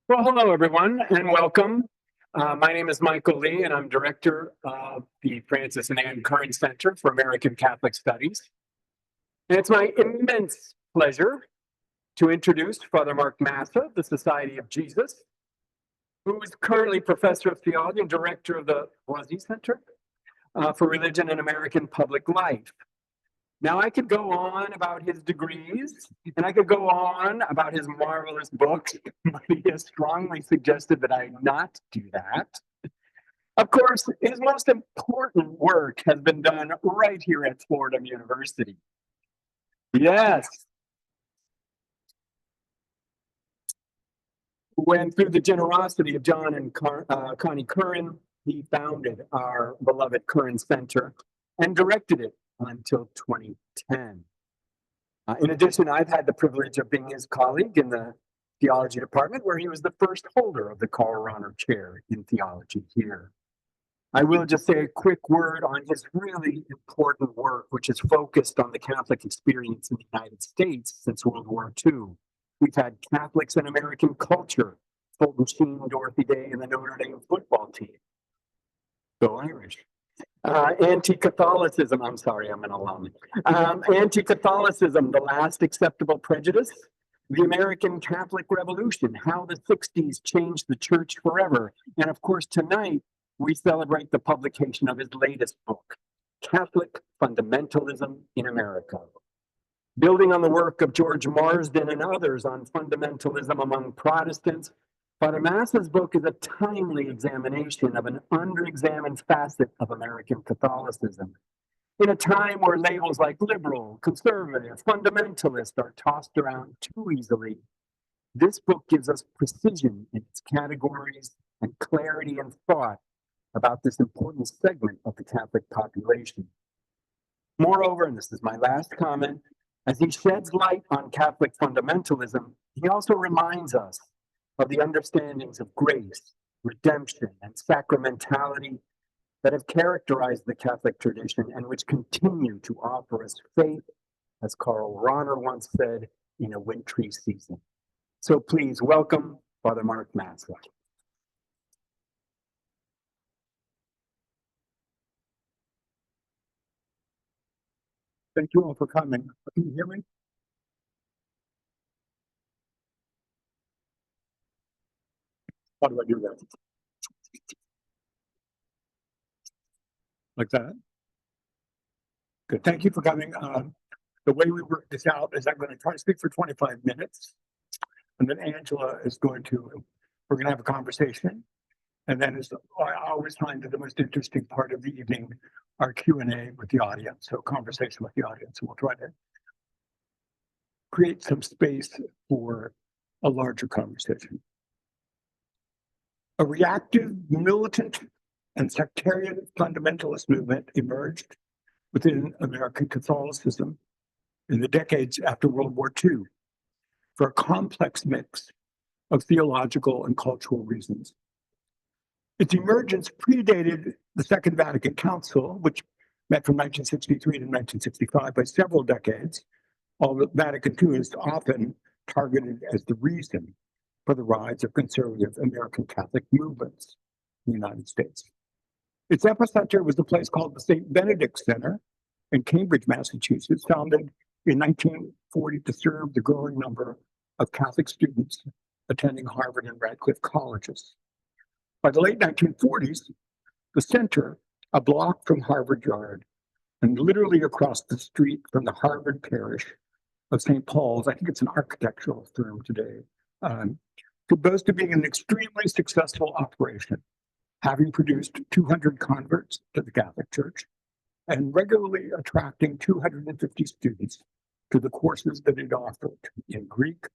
Well, hello, everyone, and welcome. My name is Michael Lee, and I'm director of the Francis and Anne Curran Center for American Catholic Studies. And it's my immense pleasure to introduce Father Mark Massa of the Society of Jesus, who is currently professor of theology and director of the Boise Center for Religion and American Public Life. Now, I could go on about his degrees, and I could go on about his marvelous books, but he has strongly suggested that I not do that. Of course, his most important work has been done right here at Fordham University. Yes. When, through the generosity of John and Connie Curran, he founded our beloved Curran Center and directed it until 2010. In addition, I've had the privilege of being his colleague in the theology department, where he was the first holder of the Karl Rahner Chair in theology here. I will just say a quick word on his really important work, which is focused on the Catholic experience in the United States since World War II. We've had Catholics in American culture, Fulton Sheen, Dorothy Day, and the Notre Dame football team. Go Irish. Anti-Catholicism, I'm sorry, I'm an alum. Anti-Catholicism, the last acceptable prejudice, the American Catholic Revolution, how the 60s changed the church forever. And of course, tonight, we celebrate the publication of his latest book, Catholic Fundamentalism in America. Building on the work of George Marsden and others on fundamentalism among Protestants, Father Massa's book is a timely examination of an underexamined facet of American Catholicism. In a time where labels like liberal, conservative, fundamentalist are tossed around too easily, this book gives us precision in its categories and clarity and thought about this important segment of the Catholic population. Moreover, and this is my last comment, as he sheds light on Catholic fundamentalism, he also reminds us of the understandings of grace, redemption, and sacramentality that have characterized the Catholic tradition and which continue to offer us faith, as Karl Rahner once said, in a wintry season. So please welcome Father Mark Massa. Thank you all for coming. Can you hear me? How do I do that? Like that? Good. Thank you for coming. The way we work this out is I'm going to try to speak for 25 minutes. And then Angela is we're going to have a conversation. And then I always find that the most interesting part of the evening, our Q&A with the audience, so conversation with the audience. And we'll try to create some space for a larger conversation. A reactive, militant, and sectarian fundamentalist movement emerged within American Catholicism in the decades after World War II for a complex mix of theological and cultural reasons. Its emergence predated the Second Vatican Council, which met from 1963 to 1965 by several decades, although Vatican II is often targeted as the reason for the rise of conservative American Catholic movements in the United States. Its epicenter was a place called the St. Benedict Center in Cambridge, Massachusetts, founded in 1940 to serve the growing number of Catholic students attending Harvard and Radcliffe colleges. By the late 1940s, the center, a block from Harvard Yard and literally across the street from the Harvard parish of St. Paul's, I think it's an architectural term today, could boast of being an extremely successful operation, having produced 200 converts to the Catholic Church and regularly attracting 250 students to the courses that it offered in Greek,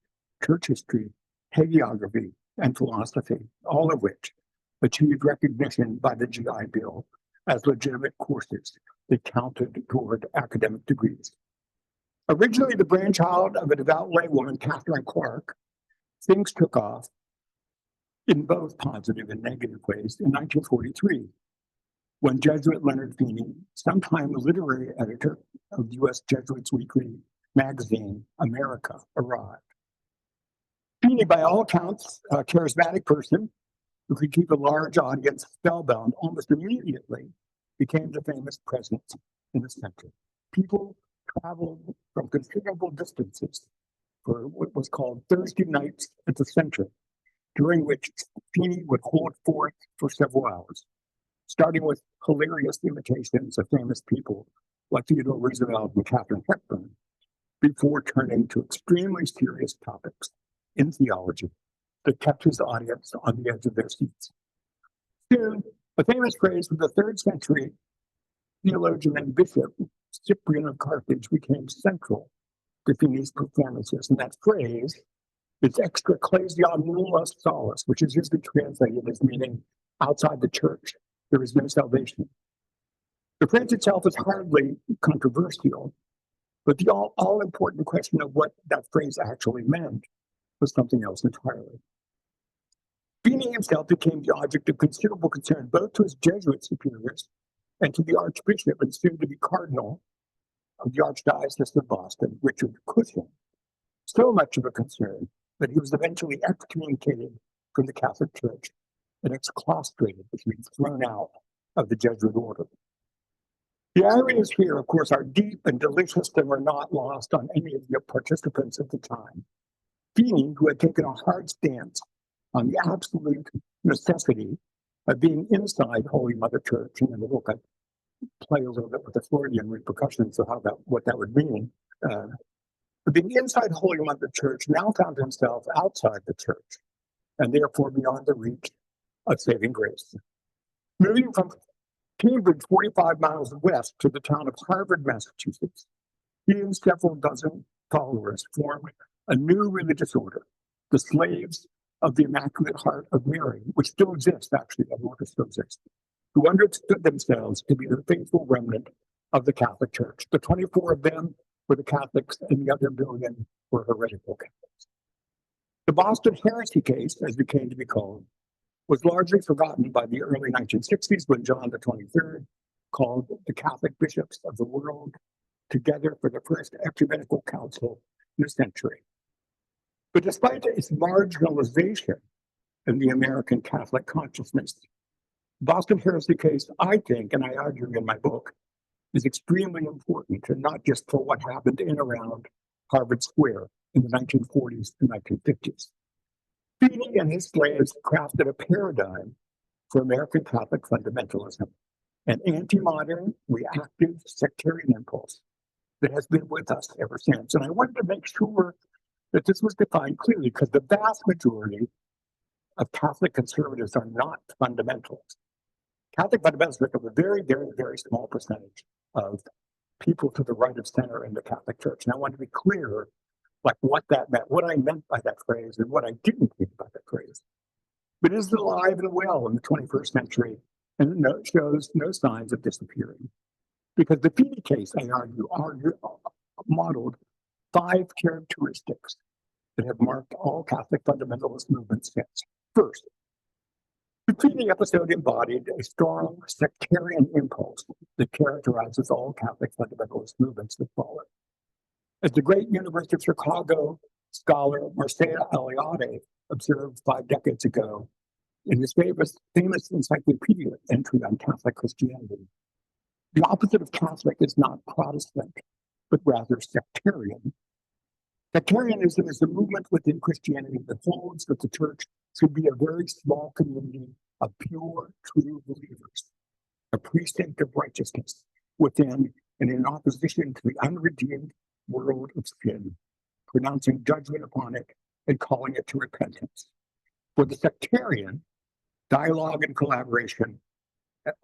church history, hagiography, and philosophy, all of which achieved recognition by the GI Bill as legitimate courses that counted toward academic degrees. Originally the brainchild of a devout laywoman, Catherine Clark, things took off in both positive and negative ways in 1943, when Jesuit Leonard Feeney, sometime literary editor of the U.S. Jesuits Weekly magazine, America, arrived. Feeney, by all accounts, a charismatic person who could keep a large audience spellbound almost immediately, became the famous presence in the center. People traveled from considerable distances for what was called Thursday nights at the center, during which Feeney would hold forth for several hours, starting with hilarious imitations of famous people like Theodore Roosevelt and Katharine Hepburn, before turning to extremely serious topics in theology that kept his audience on the edge of their seats. Soon, a famous phrase from the 3rd century theologian and bishop Cyprian of Carthage became central to Feeney's performances, and that phrase is extra ecclesia nulla salus, which is usually translated as meaning outside the church there is no salvation. The phrase itself is hardly controversial, but the all-important question of what that phrase actually meant was something else entirely. Feeney himself became the object of considerable concern both to his Jesuit superiors and to the Archbishop and soon to be Cardinal of the Archdiocese of Boston, Richard Cushing. So much of a concern that he was eventually excommunicated from the Catholic Church and exclostrated, which means thrown out of the Jesuit order. The ironies here, of course, are deep and delicious and were not lost on any of the participants at the time. Feeney, who had taken a hard stance on the absolute necessity of being inside Holy Mother Church, and then we'll play a little bit with the Freudian repercussions of what that would mean. Being inside Holy Mother Church, now found himself outside the church, and therefore beyond the reach of saving grace. Moving from Cambridge, 45 miles west to the town of Harvard, Massachusetts, he and several dozen followers formed a new religious order, the Slaves of the Immaculate Heart of Mary, which still exists, actually, that order still exists, who understood themselves to be the faithful remnant of the Catholic Church. The 24 of them were the Catholics, and the other billion were heretical Catholics. The Boston heresy case, as it came to be called, was largely forgotten by the early 1960s when John the 23rd called the Catholic bishops of the world together for the first ecumenical council in a century. But despite its marginalization in the American Catholic consciousness, Boston heresy case, I think, and I argue in my book, is extremely important, and not just for what happened in and around Harvard Square in the 1940s and 1950s. Feeney and his slaves crafted a paradigm for American Catholic fundamentalism, an anti-modern, reactive, sectarian impulse that has been with us ever since. And I wanted to make sure that this was defined clearly, because the vast majority of Catholic conservatives are not fundamentalists. Catholic fundamentalists make up a very, very, very small percentage of people to the right of center in the Catholic Church. And I want to be clear, like what that meant, what I meant by that phrase, and what I didn't mean by that phrase. But it is alive and well in the 21st century, and it shows no signs of disappearing. Because the Feeney case, I argue, modeled 5 characteristics that have marked all Catholic fundamentalist movements since. First, the Feeney episode embodied a strong sectarian impulse that characterizes all Catholic fundamentalist movements that followed. As the great University of Chicago scholar Mircea Eliade observed 5 decades ago in his famous encyclopedia entry on Catholic Christianity, the opposite of Catholic is not Protestant, but rather sectarian. Sectarianism is a movement within Christianity that holds that the church should be a very small community of pure, true believers, a precinct of righteousness within and in opposition to the unredeemed world of sin, pronouncing judgment upon it and calling it to repentance. For the sectarian, dialogue and collaboration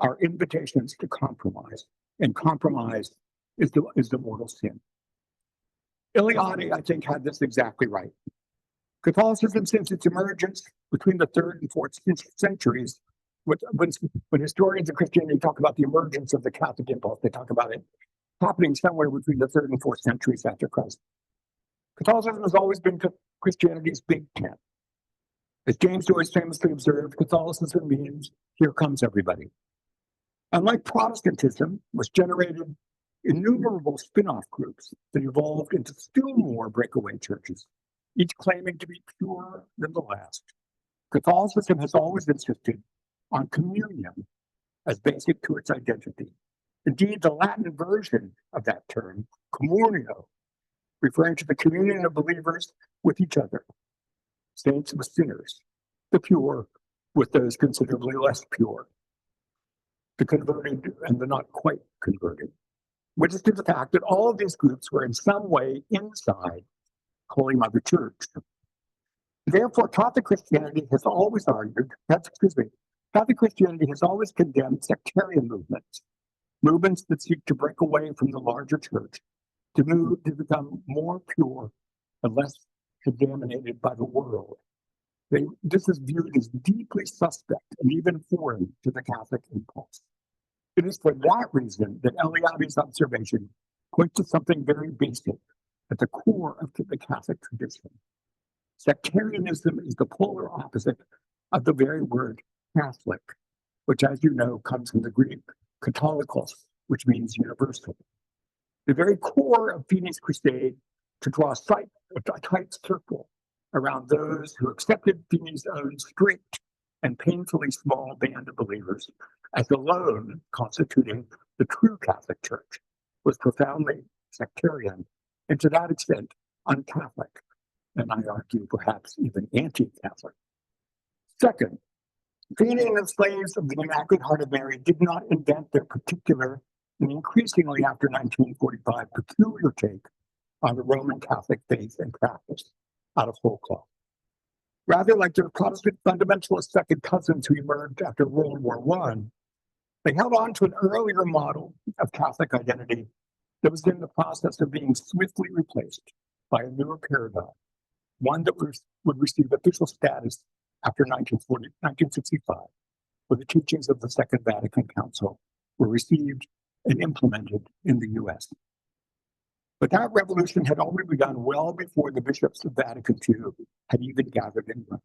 are invitations to compromise, and compromise is the mortal sin. Eliade, I think, had this exactly right. Catholicism, since its emergence between the 3rd and 4th centuries, when historians of Christianity talk about the emergence of the Catholic impulse, they talk about it happening somewhere between the 3rd and 4th centuries after Christ. Catholicism has always been Christianity's big tent. As James Joyce famously observed, Catholicism means here comes everybody. Unlike Protestantism, which generated innumerable spin-off groups that evolved into still more breakaway churches, each claiming to be purer than the last. Catholicism has always insisted on communion as basic to its identity. Indeed, the Latin version of that term, communio, referring to the communion of believers with each other, saints with sinners, the pure with those considerably less pure, the converted and the not quite converted, which is to the fact that all of these groups were in some way inside Holy Mother Church. Therefore, Catholic Christianity has always Catholic Christianity has always condemned sectarian movements that seek to break away from the larger church to become more pure and less contaminated by the world. This is viewed as deeply suspect and even foreign to the Catholic impulse. It is for that reason that Eliade's observation points to something very basic at the core of the Catholic tradition. Sectarianism is the polar opposite of the very word Catholic, which, as you know, comes from the Greek Katholikos, which means universal. The very core of Finney's crusade to draw a tight circle around those who accepted Finney's own strict and painfully small band of believers as alone constituting the true Catholic Church was profoundly sectarian and to that extent un-Catholic, and I argue perhaps even anti-Catholic. Second, Finney and the slaves of the Immaculate Heart of Mary did not invent their particular and increasingly after 1945 peculiar take on the Roman Catholic faith and practice out of whole cloth. Rather, like their Protestant fundamentalist second cousins who emerged after World War I, they held on to an earlier model of Catholic identity that was in the process of being swiftly replaced by a newer paradigm, one that would receive official status after 1965, when the teachings of the Second Vatican Council were received and implemented in the US. But that revolution had already begun well before the bishops of Vatican II had even gathered in Rome.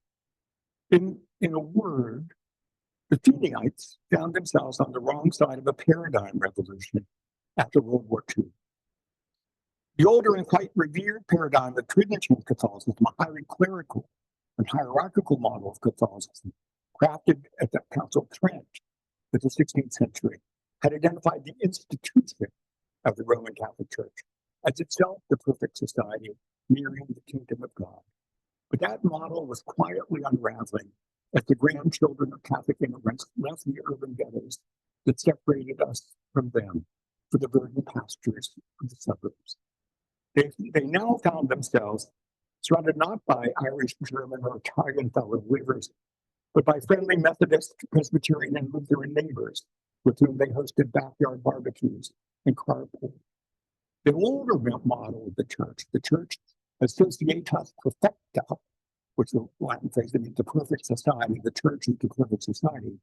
In a word, the Finneyite found themselves on the wrong side of a paradigm revolution after World War II. The older and quite revered paradigm of Tridentine Catholicism, a highly clerical and hierarchical model of Catholicism, crafted at the Council of Trent in the 16th century, had identified the institution of the Roman Catholic Church as itself the perfect society mirroring the kingdom of God. But that model was quietly unraveling as the grandchildren of Catholic immigrants left the urban ghettos that separated us from them for the verdant pastures of the suburbs. They now found themselves surrounded not by Irish, German, or Italian fellow believers, but by friendly Methodist, Presbyterian, and Lutheran neighbors with whom they hosted backyard barbecues and carpool. The older model of the church Societas Perfecta, which is the Latin phrase that means the perfect society, the church is the perfect society,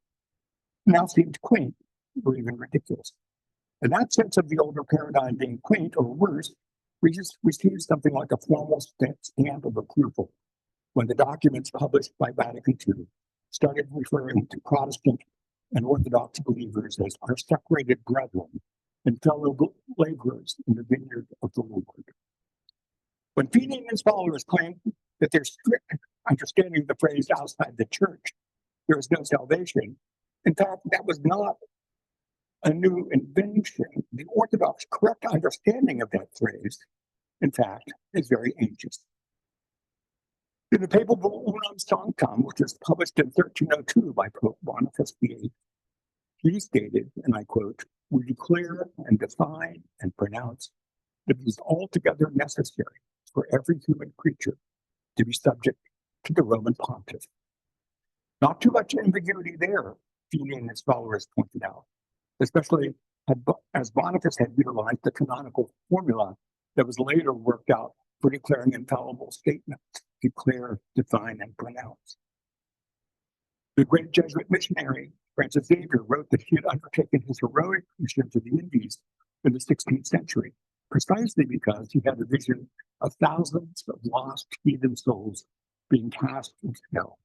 now seemed quaint or even ridiculous. And that sense of the older paradigm being quaint or worse, we just received something like a formal stamp of approval when the documents published by Vatican II started referring to Protestant and Orthodox believers as our separated brethren and fellow laborers in the vineyard of the Lord. When Finney and his followers claimed that their strict understanding of the phrase outside the church, there is no salvation, in fact, that was not a new invention. The Orthodox correct understanding of that phrase, in fact, is very ancient. In the papal bull Unam Sanctam, which was published in 1302 by Pope Boniface VIII, he stated, and I quote, "We declare and define and pronounce that it is altogether necessary for every human creature to be subject to the Roman pontiff." Not too much ambiguity there, Finney and his followers pointed out, especially as Boniface had utilized the canonical formula that was later worked out for declaring infallible statements: declare, define, and pronounce. The great Jesuit missionary Francis Xavier wrote that he had undertaken his heroic mission to the Indies in the 16th century, precisely because he had a vision of thousands of lost heathen souls being cast into hell,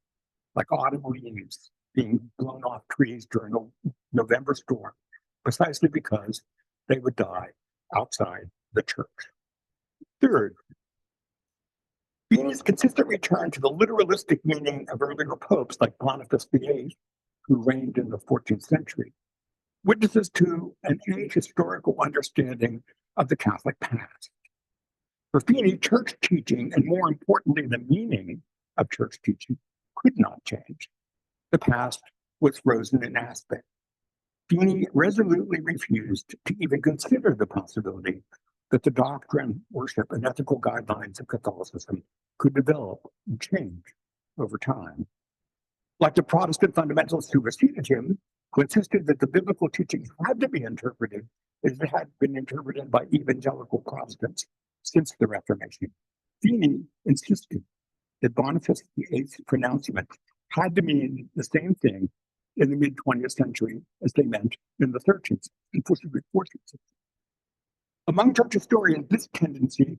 like autumn leaves being blown off trees during a November storm, precisely because they would die outside the church. Third, Feeney's consistent return to the literalistic meaning of earlier popes like Boniface VIII, who reigned in the 14th century, witnesses to an ahistorical understanding of the Catholic past. For Feeney, church teaching, and more importantly, the meaning of church teaching, could not change. The past was frozen in aspect. Feeney resolutely refused to even consider the possibility that the doctrine, worship, and ethical guidelines of Catholicism could develop and change over time. Like the Protestant fundamentalists who preceded him, who insisted that the biblical teachings had to be interpreted as it had been interpreted by evangelical Protestants since the Reformation, Feeney insisted that Boniface VIII's pronouncement had to mean the same thing in the mid-20th century as they meant in the 13th and 14th century. Among church historians, this tendency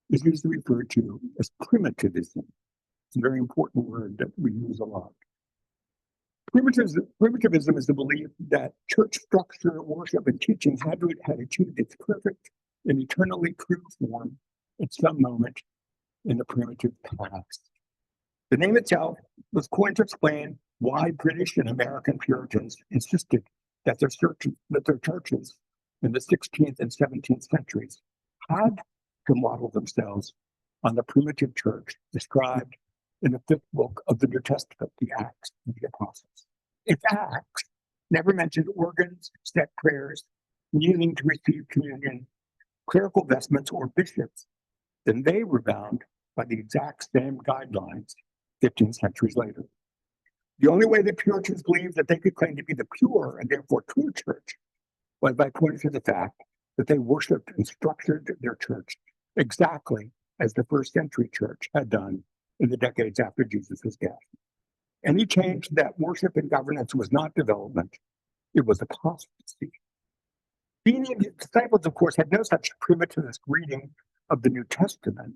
is usually referred to as primitivism. It's a very important word that we use a lot. Primitivism is the belief that church structure, worship, and teaching had achieved its perfect and eternally true form at some moment in the primitive past. The name itself was coined to explain why British and American Puritans insisted that their churches in the 16th and 17th centuries had to model themselves on the primitive church described in the fifth book of the New Testament, the Acts of the Apostles. If Acts never mentioned organs, set prayers, kneeling to receive communion, clerical vestments, or bishops, then they were bound by the exact same guidelines 15 centuries later. The only way the Puritans believed that they could claim to be the pure and therefore true church was by pointing to the fact that they worshipped and structured their church exactly as the first century church had done in the decades after Jesus' death. Any change that worship and governance was not development, it was apostasy. Feeney and his disciples, of course, had no such primitivist reading of the New Testament,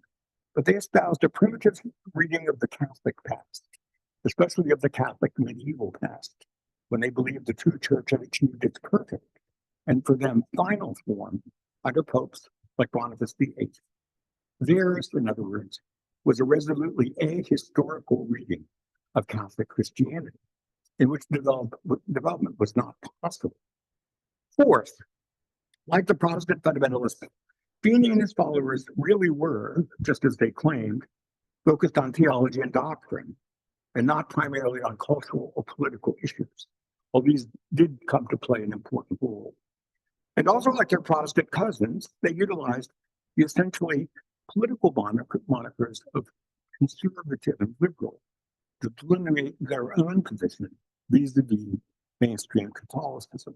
but they espoused a primitive reading of the Catholic past, especially of the Catholic medieval past, when they believed the true church had achieved its perfect, and for them, final form under popes like Boniface VIII. Theirs, in other words, was a resolutely ahistorical reading of Catholic Christianity, in which development was not possible. Fourth, like the Protestant fundamentalists, Feeney and his followers really were, just as they claimed, focused on theology and doctrine, and not primarily on cultural or political issues, while these did come to play an important role. And also, like their Protestant cousins, they utilized the essentially political monikers of conservative and liberal to delineate their own position vis-a-vis mainstream Catholicism.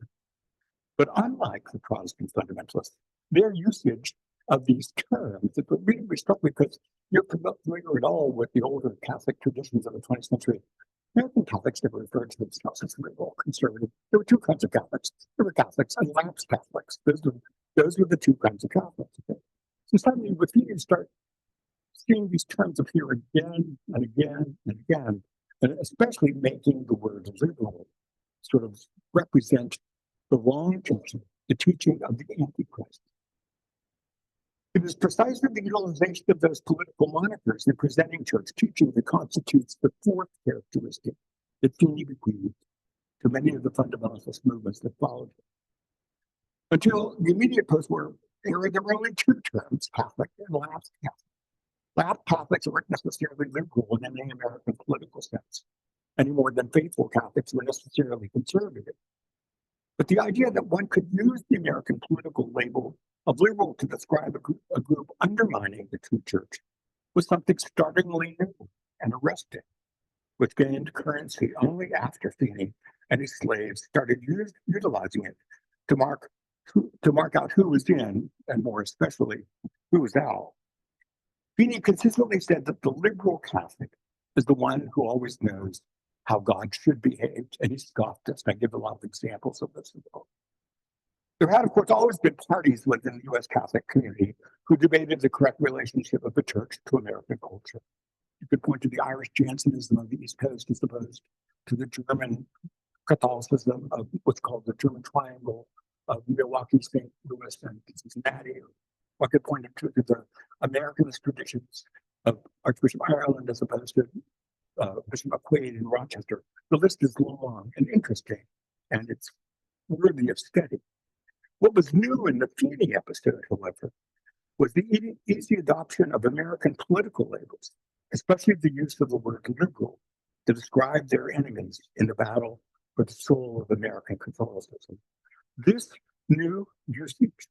But unlike the Protestant fundamentalists, their usage of these terms that would really be struck because you're familiar at all with the older Catholic traditions of the 20th century. American Catholics never referred to themselves as liberal conservative. There were two kinds of Catholics. There were Catholics and lapsed Catholics. Those were the two kinds of Catholics. Okay? So suddenly, with you start seeing these terms appear again and again and again, and especially making the word liberal sort of represent the wrong teaching, the teaching of the Antichrist. It is precisely the utilization of those political monikers in presenting church teaching that constitutes the fourth characteristic that Feeney bequeathed to many of the fundamentalist movements that followed him. Until the immediate post-war era, there were only two terms, Catholic and lapsed Catholic. Lapsed Catholics weren't necessarily liberal in any American political sense, any more than faithful Catholics were necessarily conservative. But the idea that one could use the American political label of liberal to describe a group undermining the true church was something startlingly new and arresting, which gained currency only after Feeney and his slaves started utilizing it to mark out who was in, and more especially, who was out. Feeney consistently said that the liberal Catholic is the one who always knows how God should behave, and he scoffed us. I give a lot of examples of this in the book. There had, of course, always been parties within the U.S. Catholic community who debated the correct relationship of the church to American culture. You could point to the Irish Jansenism of the East Coast as opposed to the German Catholicism of what's called the German Triangle of Milwaukee, St. Louis, and Cincinnati. One could point to the Americanist traditions of Archbishop Ireland as opposed to Bishop McQuaid in Rochester. The list is long and interesting, and it's worthy of study. What was new in the Feeney episode, however, was the easy adoption of American political labels, especially the use of the word liberal to describe their enemies in the battle for the soul of American Catholicism. This new usage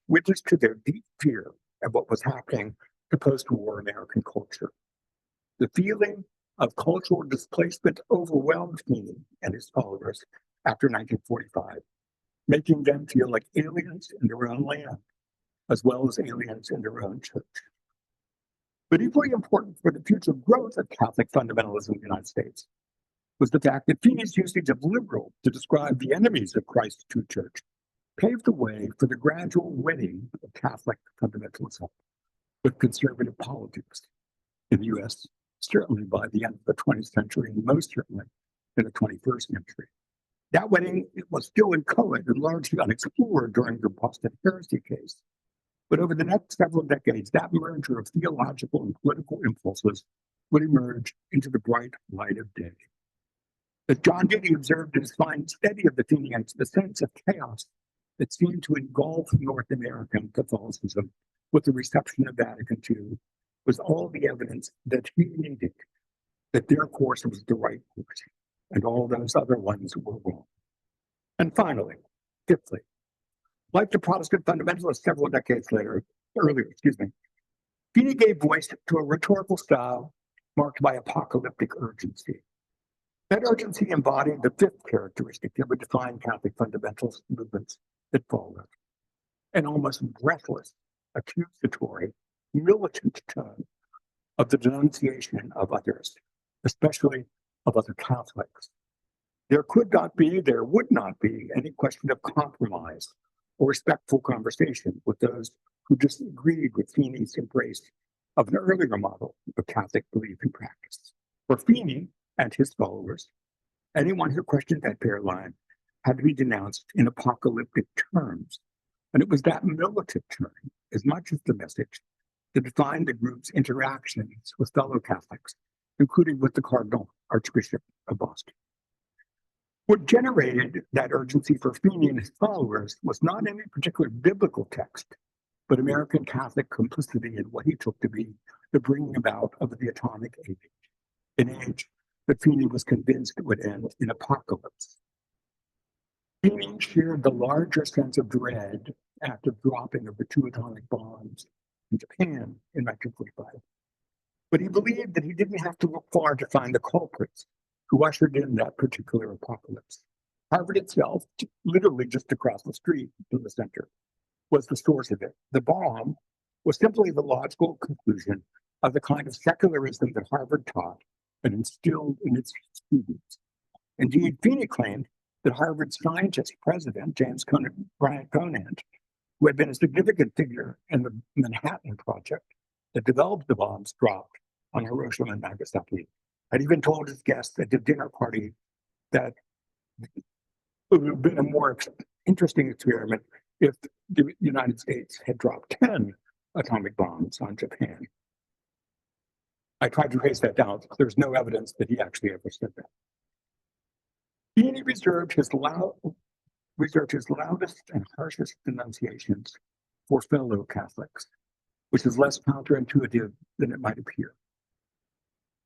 witnessed to their deep fear of what was happening to post-war American culture. The feeling of cultural displacement overwhelmed Feeney and his followers after 1945, making them feel like aliens in their own land, as well as aliens in their own church. But equally important for the future growth of Catholic fundamentalism in the United States was the fact that Feeney's usage of liberal to describe the enemies of Christ's true church paved the way for the gradual wedding of Catholic fundamentalism with conservative politics in the U.S., certainly by the end of the 20th century, and most certainly in the 21st century. That wedding was still inchoate and largely unexplored during the Boston heresy case. But over the next several decades, that merger of theological and political impulses would emerge into the bright light of day. As John Dee observed in his fine study of the Fenians, the sense of chaos that seemed to engulf North American Catholicism with the reception of Vatican II was all the evidence that he needed, that their course was the right course, and all those other ones were wrong. And finally, fifthly, like the Protestant fundamentalists several decades earlier, Feeney gave voice to a rhetorical style marked by apocalyptic urgency. That urgency embodied the fifth characteristic that would define Catholic fundamentalist movements that followed: an almost breathless, accusatory, militant tone of the denunciation of others, especially of other Catholics. There would not be any question of compromise or respectful conversation with those who disagreed with Feeney's embrace of an earlier model of Catholic belief and practice. For Feeney and his followers, anyone who questioned that paradigm had to be denounced in apocalyptic terms. And it was that militant turn, as much as the message, that defined the group's interactions with fellow Catholics, including with the Cardinal Archbishop of Boston. What generated that urgency for Feeney and his followers was not any particular biblical text, but American Catholic complicity in what he took to be the bringing about of the atomic age, an age that Feeney was convinced would end in apocalypse. Feeney shared the larger sense of dread after dropping of the 2 atomic bombs in Japan in 1945. But he believed that he didn't have to look far to find the culprits who ushered in that particular apocalypse. Harvard itself, literally just across the street from the center, was the source of it. The bomb was simply the logical conclusion of the kind of secularism that Harvard taught and instilled in its students. Indeed, Feeney claimed that Harvard scientist president, Bryant Conant, who had been a significant figure in the Manhattan Project that developed the bombs dropped on Hiroshima and Nagasaki, had even told his guests at the dinner party that it would have been a more interesting experiment if the United States had dropped 10 atomic bombs on Japan. I tried to trace that down. There's no evidence that he actually ever said that. Feeney reserved his loudest and harshest denunciations for fellow Catholics, which is less counterintuitive than it might appear.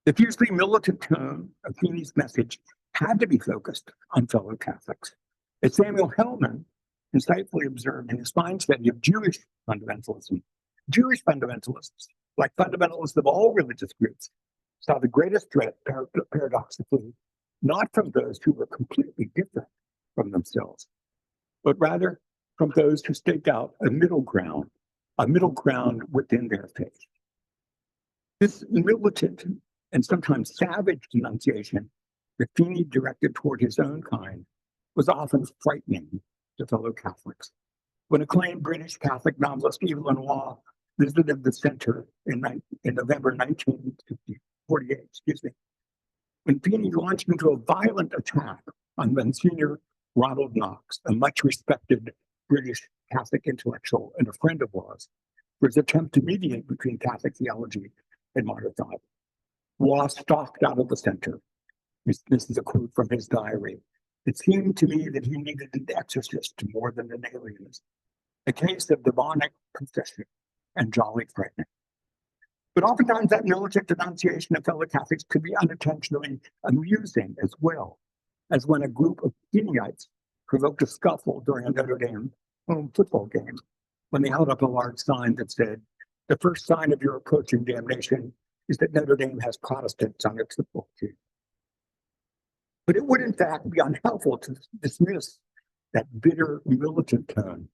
The fiercely militant tone of Feeney's message had to be focused on fellow Catholics. As Samuel Hellman insightfully observed in his fine study of Jewish fundamentalism, Jewish fundamentalists, like fundamentalists of all religious groups, saw the greatest threat, paradoxically, not from those who were completely different from themselves, but rather from those who staked out a middle ground within their faith. This militant and sometimes savage denunciation that Feeney directed toward his own kind was often frightening to fellow Catholics. When acclaimed British Catholic novelist Eva Lenoir visited the center in November 1948, when Feeney launched into a violent attack on Monsignor Ronald Knox, a much respected British Catholic intellectual and a friend of Law's, for his attempt to mediate between Catholic theology in modern thought. Waugh stalked out of the center. This is a quote from his diary. It seemed to me that he needed an exorcist more than an alienist, a case of demonic possession and jolly frightening. But oftentimes that militant denunciation of fellow Catholics could be unintentionally amusing as well, as when a group of Feniites provoked a scuffle during a Notre Dame home football game when they held up a large sign that said, "The first sign of your approaching damnation is that Notre Dame has Protestants on its football team." But it would in fact be unhelpful to dismiss that bitter militant tone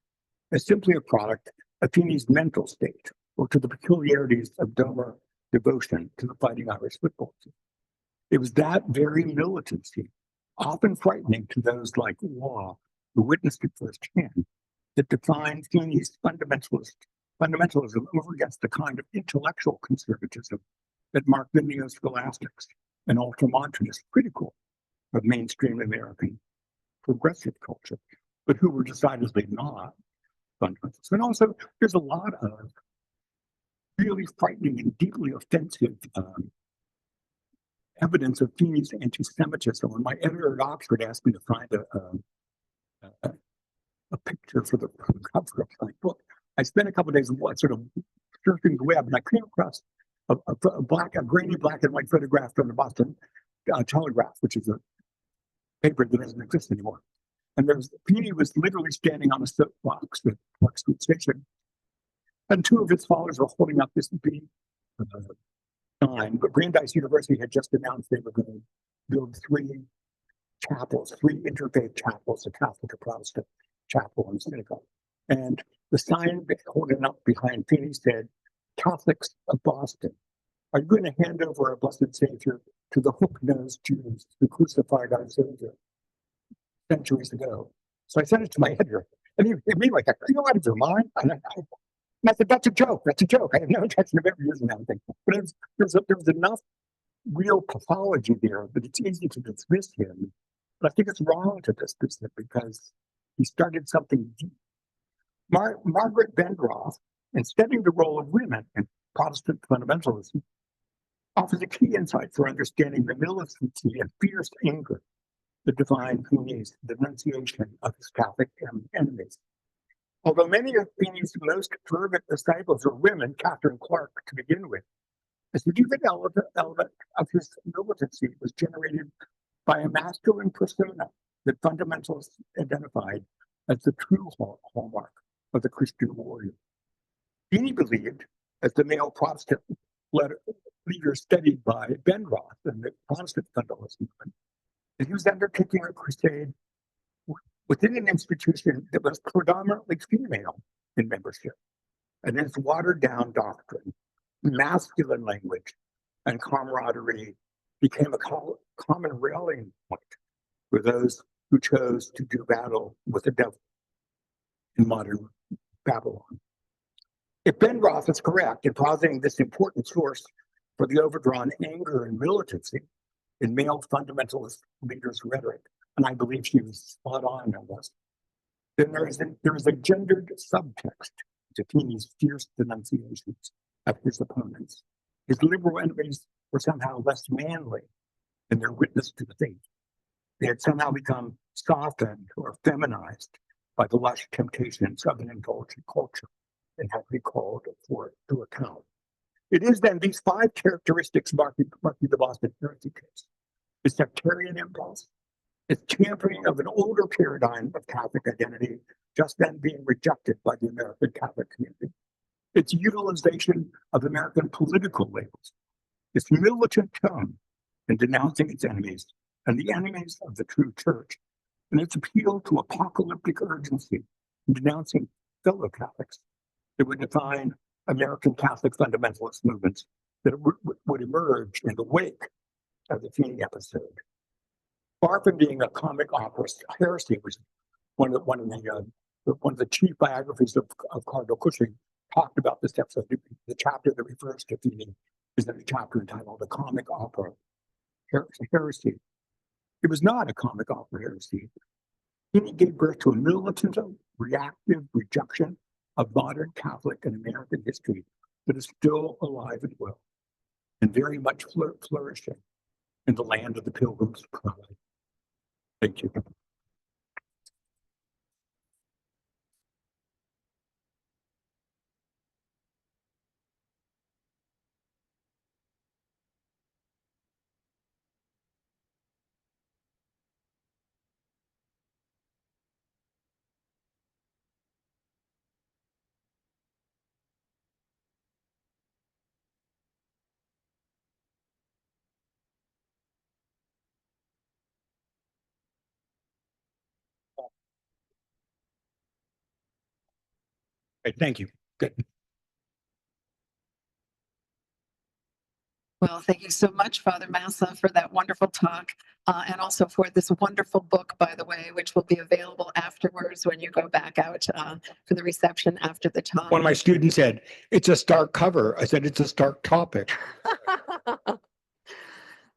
as simply a product of Feeney's mental state or to the peculiarities of Domer devotion to the Fighting Irish football team. It was that very militancy, often frightening to those like Waugh, who witnessed it firsthand, that defined Feeney's fundamentalism over against the kind of intellectual conservatism that marked the neo-scholastics and ultramontanists critical of mainstream American progressive culture, but who were decidedly not fundamentalists. And also, there's a lot of really frightening and deeply offensive evidence of Feeney's anti-Semitism. When my editor at Oxford asked me to find a picture for the cover of my book, I spent a couple of days sort of surfing the web, and I came across a grainy black and white photograph from the Boston Telegraph, which is a paper that doesn't exist anymore. And Feeney was literally standing on a soapbox at Park Street Station, and two of his followers were holding up this big sign. But Brandeis University had just announced they were going to build three interfaith chapels, a Catholic, a Protestant chapel, and a synagogue. And the sign holding up behind Feeney said, "Catholics of Boston, are you going to hand over our blessed Savior to the hook-nosed Jews who crucified our Savior centuries ago?" So I sent it to my editor, and he made like, "Are you out of your mind?" And I said, "That's a joke. That's a joke. I have no intention of ever using that thing." But there's enough real pathology there that it's easy to dismiss him. But I think it's wrong to dismiss him because he started something deep. Margaret Bendroth, in studying the role of women in Protestant fundamentalism, offers a key insight for understanding the militancy and fierce anger that defined Feeney's denunciation of his Catholic enemies. Although many of Feeney's most fervent disciples are women, Catherine Clark to begin with, a significant element of his militancy was generated by a masculine persona that fundamentalists identified as the true hallmark of the Christian warrior. Feeney believed, as the male Protestant leader studied by Bendroth and the Protestant fundamentalist movement, that he was undertaking a crusade within an institution that was predominantly female in membership, and its watered-down doctrine, masculine language, and camaraderie became a common rallying point for those who chose to do battle with the devil in modern Babylon. If Bendroth is correct in positing this important source for the overdrawn anger and militancy in male fundamentalist leaders' rhetoric, and I believe she was spot on this, then there is a gendered subtext to Feeney's fierce denunciations of his opponents. His liberal enemies were somehow less manly in their witness to the faith. They had somehow become softened or feminized by the lush temptations of an indulgent culture and had to be called to account. It is then these five characteristics marking the Boston heresy case: its sectarian impulse, its championing of an older paradigm of Catholic identity just then being rejected by the American Catholic community, its utilization of American political labels, its militant tone in denouncing its enemies and the enemies of the true church, and its appeal to apocalyptic urgency in denouncing fellow Catholics that would define American Catholic fundamentalist movements that would emerge in the wake of the Feeney episode. Far from being a comic opera heresy, which one of the chief biographies of Cardinal Cushing talked about this episode. The chapter that refers to Feeney is in a chapter entitled "The Comic Opera Heresy." It was not a comic opera heresy. Feeney gave birth to a militant, reactive rejection of modern Catholic and American history that is still alive and well. and very much flourishing in the land of the Pilgrim's Progress. Thank you. Okay, thank you. Good. Well, thank you so much, Father Massa, for that wonderful talk, and also for this wonderful book, by the way, which will be available afterwards when you go back out for the reception after the talk. One of my students said, "It's a stark cover." I said, "It's a stark topic."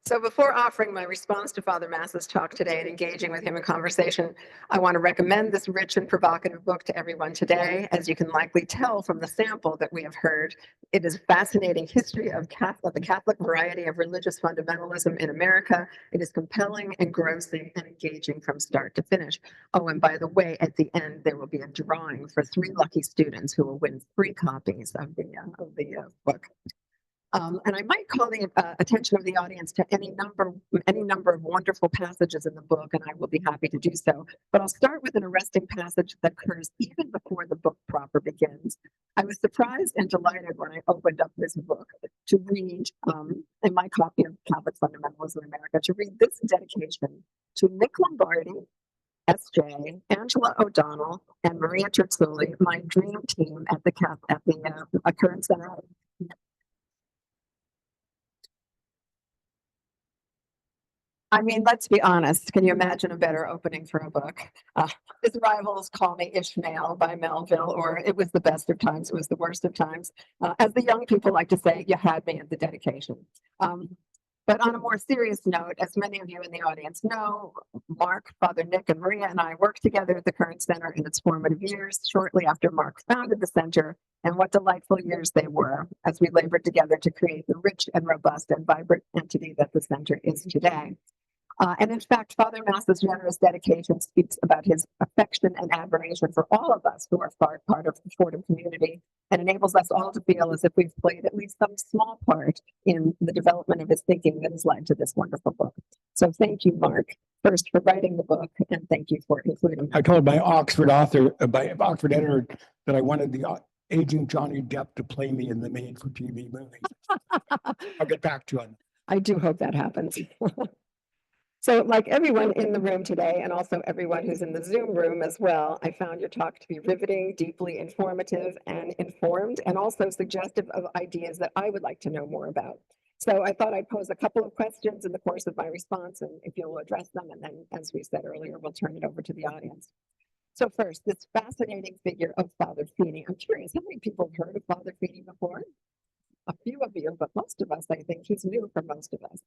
So before offering my response to Father Massa's talk today and engaging with him in conversation, I want to recommend this rich and provocative book to everyone today. As you can likely tell from the sample that we have heard, it is a fascinating history of the Catholic variety of religious fundamentalism in America. It is compelling, engrossing, and engaging from start to finish. Oh, and by the way, at the end, there will be a drawing for 3 lucky students who will win 3 copies of the book. And I might call the attention of the audience to any number of wonderful passages in the book, and I will be happy to do so. But I'll start with an arresting passage that occurs even before the book proper begins. I was surprised and delighted when I opened up this book to read, in my copy of Catholic Fundamentalism in America, to read this dedication to Nick Lombardi, SJ, Angela O'Donnell, and Maria Terzulli, my dream team at the Current Center. I mean, let's be honest. Can you imagine a better opening for a book? His rivals call me Ishmael by Melville, or it was the best of times, it was the worst of times. As the young people like to say, you had me at the dedication. But on a more serious note, as many of you in the audience know, Mark, Father Nick, and Maria and I worked together at the Current Center in its formative years, shortly after Mark founded the center, and what delightful years they were as we labored together to create the rich and robust and vibrant entity that the center is today. And in fact, Father Massa's generous dedication speaks about his affection and admiration for all of us who are part of the Fordham community, and enables us all to feel as if we've played at least some small part in the development of his thinking that has led to this wonderful book. So thank you, Mark, first for writing the book, and thank you for including I told my Oxford editor that I wanted the aging Johnny Depp to play me in the made-for-TV movie. I'll get back to him. I do hope that happens. So like everyone in the room today, and also everyone who's in the Zoom room as well, I found your talk to be riveting, deeply informative and informed, and also suggestive of ideas that I would like to know more about. So I thought I'd pose a couple of questions in the course of my response, and if you'll address them, and then, as we said earlier, we'll turn it over to the audience. So first, this fascinating figure of Father Feeney. I'm curious, how many people have heard of Father Feeney before? A few of you, but most of us, I think he's new for most of us.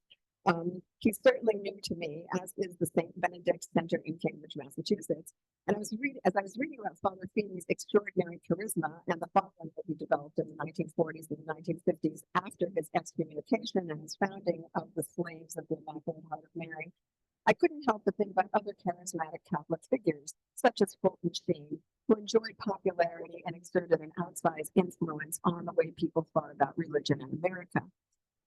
He's certainly new to me, as is the St. Benedict Center in Cambridge, Massachusetts. And as I was reading about Father Feeney's extraordinary charisma and the following that he developed in the 1940s and the 1950s after his excommunication and his founding of the Slaves of the Immaculate Heart of Mary, I couldn't help but think about other charismatic Catholic figures, such as Fulton Sheen, who enjoyed popularity and exerted an outsized influence on the way people thought about religion in America.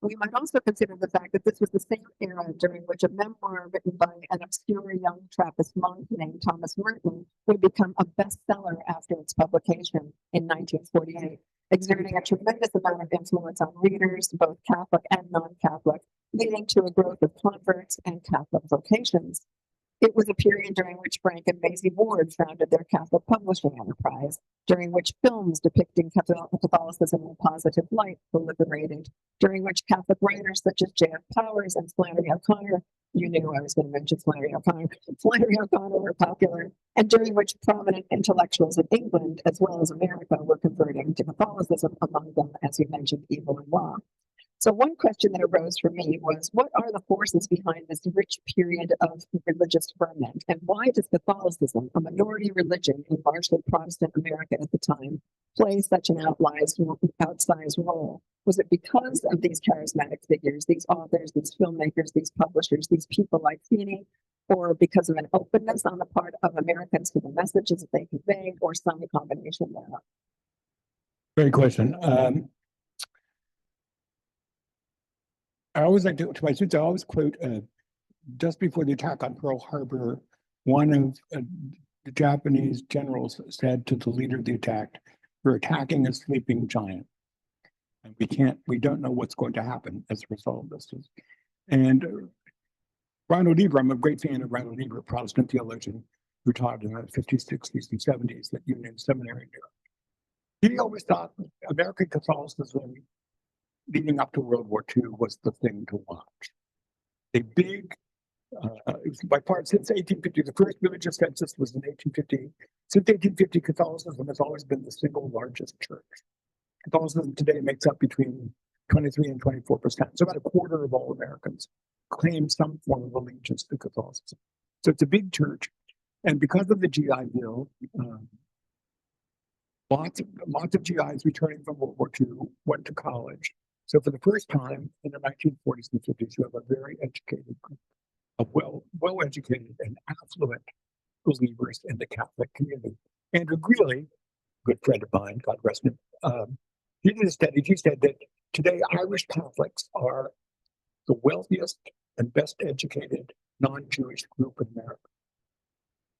We might also consider the fact that this was the same era during which a memoir written by an obscure young Trappist monk named Thomas Merton would become a bestseller after its publication in 1948, exerting a tremendous amount of influence on readers, both Catholic and non-Catholic, leading to a growth of converts and Catholic vocations. It was a period during which Frank and Maisie Ward founded their Catholic publishing enterprise, during which films depicting Catholicism in a positive light proliferated, during which Catholic writers such as J.F. Powers and Flannery O'Connor, you knew I was going to mention Flannery O'Connor were popular, and during which prominent intellectuals in England as well as America were converting to Catholicism, among them, as you mentioned, Evelyn Waugh. So one question that arose for me was, what are the forces behind this rich period of religious ferment? And why does Catholicism, a minority religion in largely Protestant America at the time, play such an outsized role? Was it because of these charismatic figures, these authors, these filmmakers, these publishers, these people like Feeney, or because of an openness on the part of Americans to the messages that they conveyed, or some combination thereof? Great question. I always like to my students, I always quote just before the attack on Pearl Harbor, one of the Japanese generals said to the leader of the attack, "We're attacking a sleeping giant. And we don't know what's going to happen as a result of this." And Ronald Niebuhr, I'm a great fan of Ronald Niebuhr, a Protestant theologian who taught in the 50s, 60s, and 70s at Union Seminary in New York. He always thought American Catholicism leading up to World War II was the thing to watch. A big, by far, since 1850, the first religious census was in 1850. Since 1850, Catholicism has always been the single largest church. Catholicism today makes up between 23 and 24%. So about a quarter of all Americans claim some form of allegiance to Catholicism. So it's a big church. And because of the GI Bill, lots of GIs returning from World War II went to college. So for the first time in the 1940s and 50s, you have a very educated group of well-educated and affluent believers in the Catholic community. Andrew Greeley, good friend of mine, God rest him, he did a study. He said that today Irish Catholics are the wealthiest and best educated non-Jewish group in America.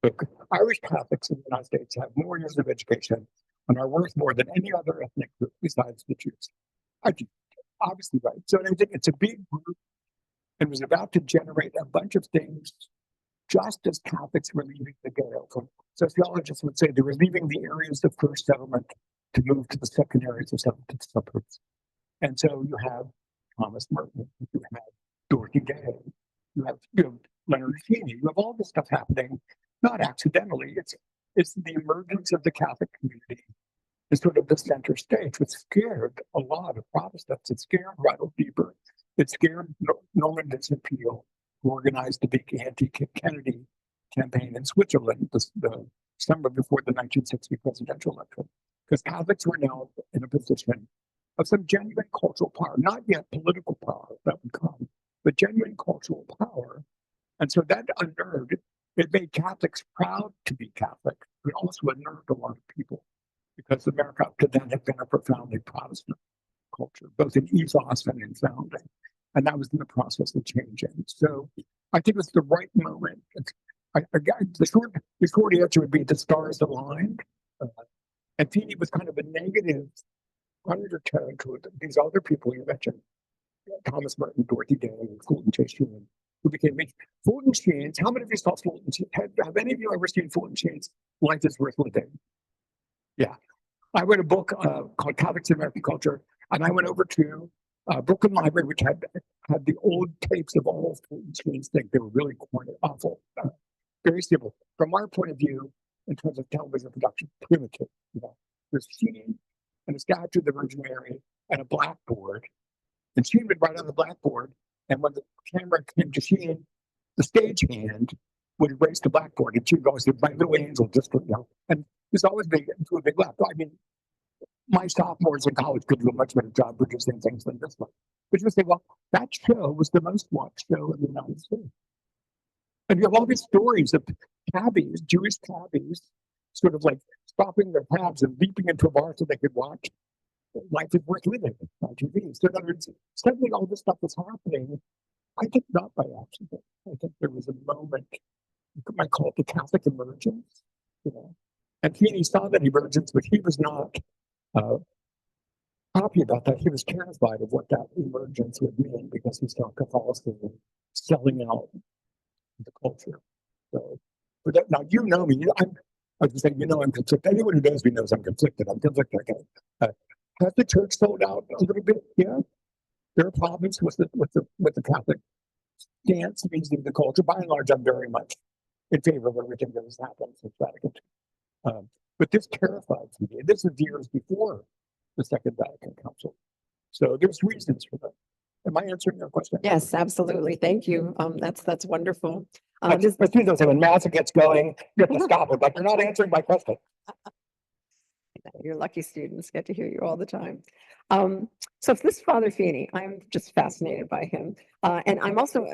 Look, Irish Catholics in the United States have more years of education and are worth more than any other ethnic group besides the Jews. Obviously, right. So I think it's a big group and was about to generate a bunch of things just as Catholics were leaving the ghetto. Sociologists would say they were leaving the areas of first settlement to move to the second areas of settlement, to the suburbs. And so you have Thomas Merton, you have Dorothy Day, you have Leonard Feeney, you have all this stuff happening, not accidentally. It's the emergence of the Catholic community is sort of the center stage, which scared a lot of Protestants. It scared Ronald Niebuhr. It scared Norman Vincent Peale, who organized the big anti-Kennedy campaign in Switzerland the summer before the 1960 presidential election. Because Catholics were now in a position of some genuine cultural power, not yet political power, that would come, but genuine cultural power. And so that unnerved, it made Catholics proud to be Catholic, but also unnerved a lot of people, because America up to then had been a profoundly Protestant culture, both in ethos and in founding. And that was in the process of changing. So I think it's the right moment. The short answer would be the stars aligned. And Feeney was kind of a negative undertone to it. These other people you mentioned, Thomas Merton, Dorothy Day, Fulton Chase Sheen, who became Fulton Sheen's. How many of you saw Fulton Sheen? Have any of you ever seen Fulton Sheen's Life is Worth Living? Yeah. I read a book called Catholics in American Culture, and I went over to Brooklyn Library, which had the old tapes of all of Fulton Sheen's things. They were really corny, awful, very simple. From our point of view, in terms of television production, primitive. There's Sheen and a statue of the Virgin Mary and a blackboard. And Sheen would write on the blackboard, and when the camera came to Sheen, the stagehand would erase the blackboard, and she'd go and say, "My little angel," just and there's always been into a big laugh. I mean, my sophomores in college could do a much better job producing things than this one. But you would say, well, that show was the most watched show in the United States. And you have all these stories of cabbies, Jewish cabbies, sort of like stopping their cabs and leaping into a bar so they could watch Life is Worth Living on TV. So in other words, suddenly all this stuff was happening, I think not by accident. I think there was a moment, you might call it the Catholic emergence, And Feeney saw that emergence, but he was not happy about that. He was terrified of what that emergence would mean, because he saw Catholicism selling out the culture. So, but that, now you know me. I was just saying, I'm conflicted. Anyone who knows me knows I'm conflicted. I'm conflicted. Has the church sold out a little bit? Yeah. There are problems with the Catholic stance vis-a-vis the culture. By and large, I'm very much in favor of everything that has happened since Vatican II. But this terrified me. This is years before the Second Vatican Council. So there's reasons for that. Am I answering your question? Yes, absolutely. Thank you. That's wonderful. My students say when Massa gets going, you have to stop it, but you're not answering my question. Your lucky students get to hear you all the time. So if this Father Feeney, I'm just fascinated by him. And I'm also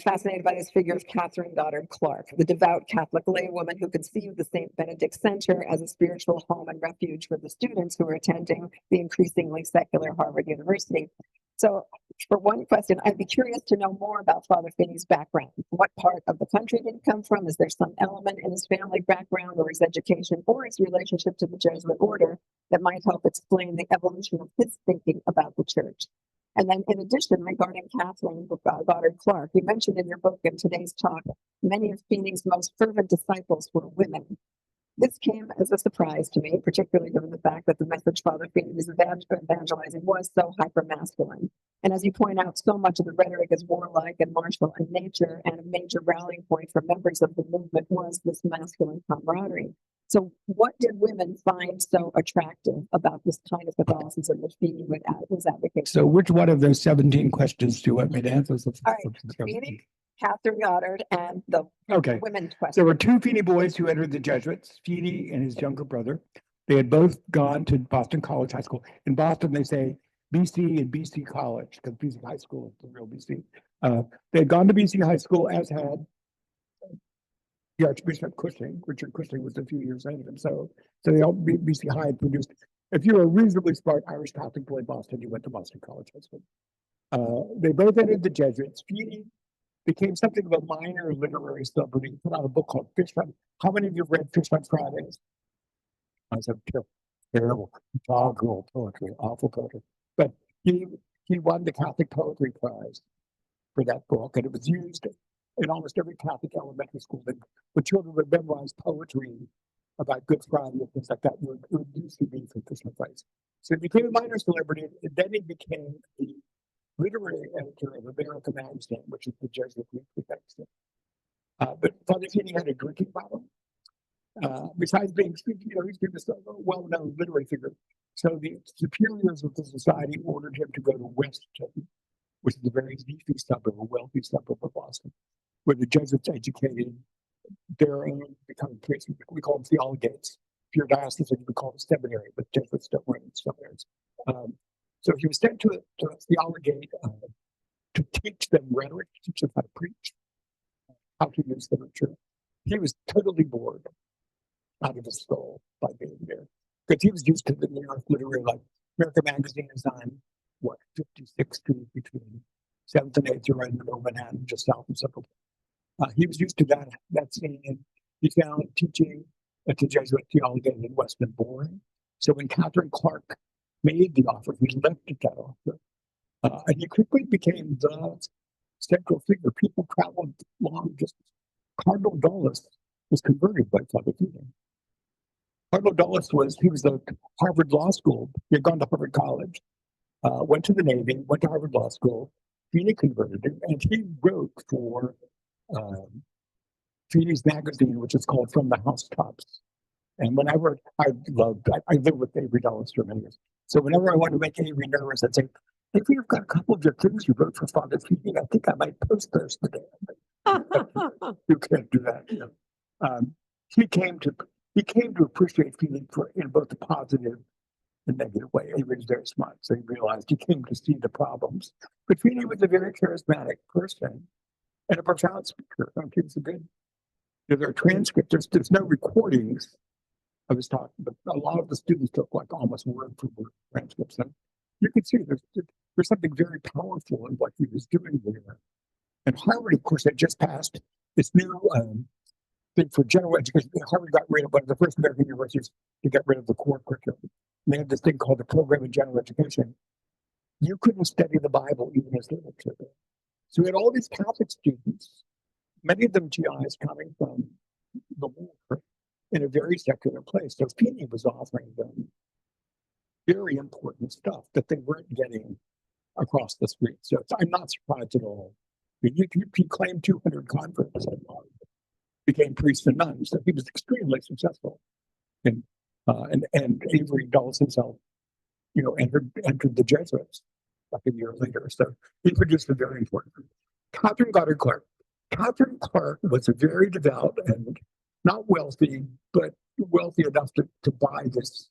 fascinated by this figure of Catherine Goddard Clark, the devout Catholic laywoman who conceived the St. Benedict Center as a spiritual home and refuge for the students who were attending the increasingly secular Harvard University. So for one question, I'd be curious to know more about Father Feeney's background. What part of the country did he come from? Is there some element in his family background or his education or his relationship to the Jesuit order that might help explain the evolution of his thinking about the church? And then in addition, regarding Catherine Goddard Clark, you mentioned in your book and today's talk, many of Feeney's most fervent disciples were women. This came as a surprise to me, particularly given the fact that the message Father Feeney was evangelizing was so hyper-masculine. And as you point out, so much of the rhetoric is warlike and martial in nature, and a major rallying point for members of the movement was this masculine camaraderie. So what did women find so attractive about this kind of Catholicism that Feeney was advocating? So which one of those 17 questions do you want me to answer? All right, Feeney, Catherine Goddard, and the women's question. There were two Feeney boys who entered the Jesuits, Feeney and his younger brother. They had both gone to Boston College High School. In Boston, they say BC and BC College, because BC High School is the real BC. They had gone to BC High School, as had the Archbishop Cushing. Richard Cushing was a few years ahead of him. So they all BC High had produced. If you were a reasonably smart Irish Catholic boy in Boston, you went to Boston College High School. They both entered the Jesuits. Feeney became something of a minor literary celebrity. He put out a book called Fish on. How many of you have read Fish on Fridays? I said, terrible, doggerel poetry, awful poetry. But he won the Catholic Poetry Prize for that book, and it was used in almost every Catholic elementary school. That when children would memorize poetry about Good Friday and things like that, it would usually be from Fish on Fridays. So he became a minor celebrity, and then he became the literary editor of America Magazine, which is the Jesuit weekly magazine. But Father Feeney had a drinking problem. Besides being, he's this well-known literary figure. So the superiors of the society ordered him to go to Weston, which is a very leafy suburb, a wealthy suburb of Boston, where the Jesuits educated their own becoming priests. We call them theologates. If you're diocesan, you would call them seminary, but Jesuits don't run seminaries. So he was sent to a theologate to teach them rhetoric, to teach them how to preach, how to use literature. He was totally bored out of his soul by being there, because he was used to the New York literary life. America Magazine is on, 56th Street between 7th and 8th, you're right in the middle of Manhattan, just south of Central. He was used to that scene, and he found teaching at the Jesuit theologate in Weston boring. So when Catherine Clark made the offer, he left at that offer. And he quickly became the central figure. People traveled long distance. Cardinal Dulles was converted by Father Feeney. Cardinal Dulles he was at Harvard Law School. He had gone to Harvard College, went to the Navy, went to Harvard Law School. Feeney converted him, and he wrote for Feeney's magazine, which is called From the Housetops. And whenever I lived with Avery Dulles for many years. So whenever I wanted to make Avery nervous, I'd say, if you've got a couple of your things you wrote for Father Feeney, I think I might post those today. You can't do that. He came to appreciate Feeney in both a positive and negative way. Avery was very smart, so he realized he came to see the problems. But Feeney was a very charismatic person and a profound speaker. He was a good. There are transcripts. There's no recordings of his talk, but a lot of the students took like almost word for word transcripts. And you can see there's something very powerful in what he was doing there. And Harvard, of course, had just passed this new thing for general education. Harvard got rid of one of the first American universities to get rid of the core curriculum. And they had this thing called the Program in General Education. You couldn't study the Bible even as literature. So we had all these Catholic students, many of them GIs coming from the war, in a very secular place. So Feeney was offering them very important stuff that they weren't getting across the street. So I'm not surprised at all. He claimed 200 converts and became priests and nuns. So he was extremely successful. And Avery Dulles himself entered the Jesuits like a year later. So he produced a very important group. Catherine Goddard Clark. Catherine Clark was a very devout and not wealthy, but wealthy enough to buy this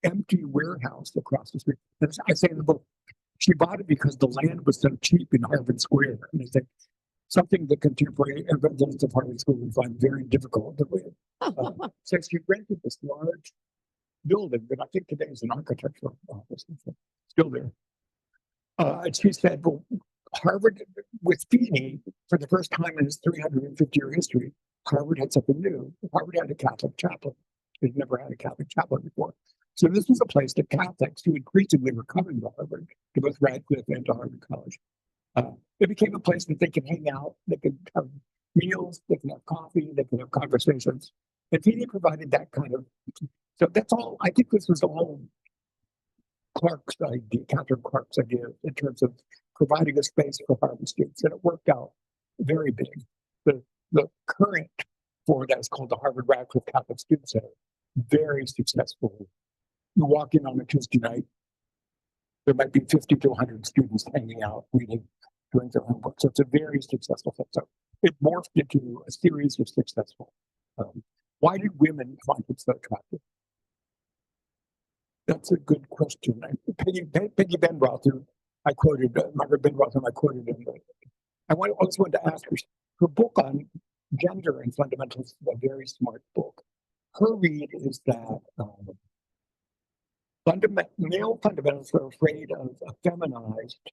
empty warehouse across the street. And I say in the book, she bought it because the land was so cheap in Harvard Square. And I think something the contemporary residents of Harvard School would find very difficult to live. So she rented this large building that I think today is an architectural office, still there. And she said, well, Harvard, with Feeney, for the first time in its 350-year history, Harvard had something new. Harvard had a Catholic chaplain. It never had a Catholic chaplain before. So this was a place that Catholics who increasingly were coming to Harvard, to both Radcliffe and to Harvard College, it became a place that they could hang out, they could have meals, they could have coffee, they could have conversations. And Feeney provided that kind of, so that's all, I think this was all Clark's idea, Catherine Clark's idea in terms of providing a space for Harvard students, and it worked out very big. The current for that is called the Harvard Radcliffe Catholic Student Center. Very successful. You walk in on a Tuesday night, there might be 50 to 100 students hanging out, reading, doing their homework. So it's a very successful thing. So it morphed into a series of successful. Why did women find it so attractive? That's a good question. Peggy Benroth, who I quoted, Margaret Benroth, whom I quoted in the, also wanted to ask her, her book on gender and fundamentalism is a very smart book. Her read is that male fundamentalists are afraid of a feminized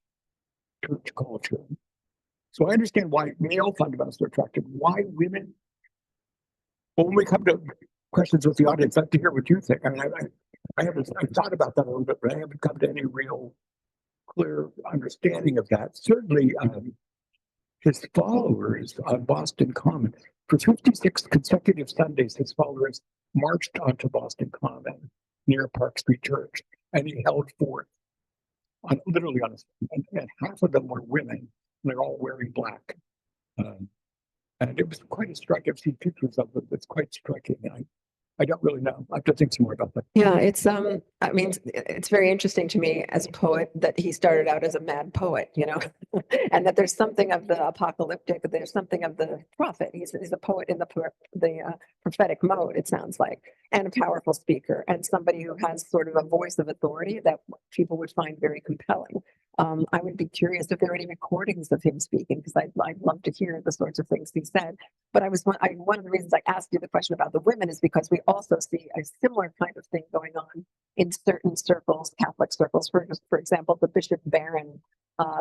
church culture. So I understand why male fundamentalists are attracted. Why women? Well, when we come to questions with the audience, I'd like to hear what you think. I mean, I've thought about that a little bit, but I haven't come to any real clear understanding of that. Certainly, his followers on Boston Common, for 56 consecutive Sundays, his followers marched onto Boston Common near Park Street Church, and he held forth literally on and half of them were women, and they're all wearing black. And it was quite a striking. I've seen pictures of it. It's quite striking. I don't really know. I have to think some more about that. Yeah, it's I mean, it's very interesting to me as a poet that he started out as a mad poet, and that there's something of the apocalyptic, there's something of the prophet. He's a poet in the prophetic mode, it sounds like, and a powerful speaker, and somebody who has sort of a voice of authority that people would find very compelling. I would be curious if there are any recordings of him speaking, because I'd love to hear the sorts of things he said. But one of the reasons I asked you the question about the women is because we also see a similar kind of thing going on in certain circles, Catholic circles. For example, the Bishop Barron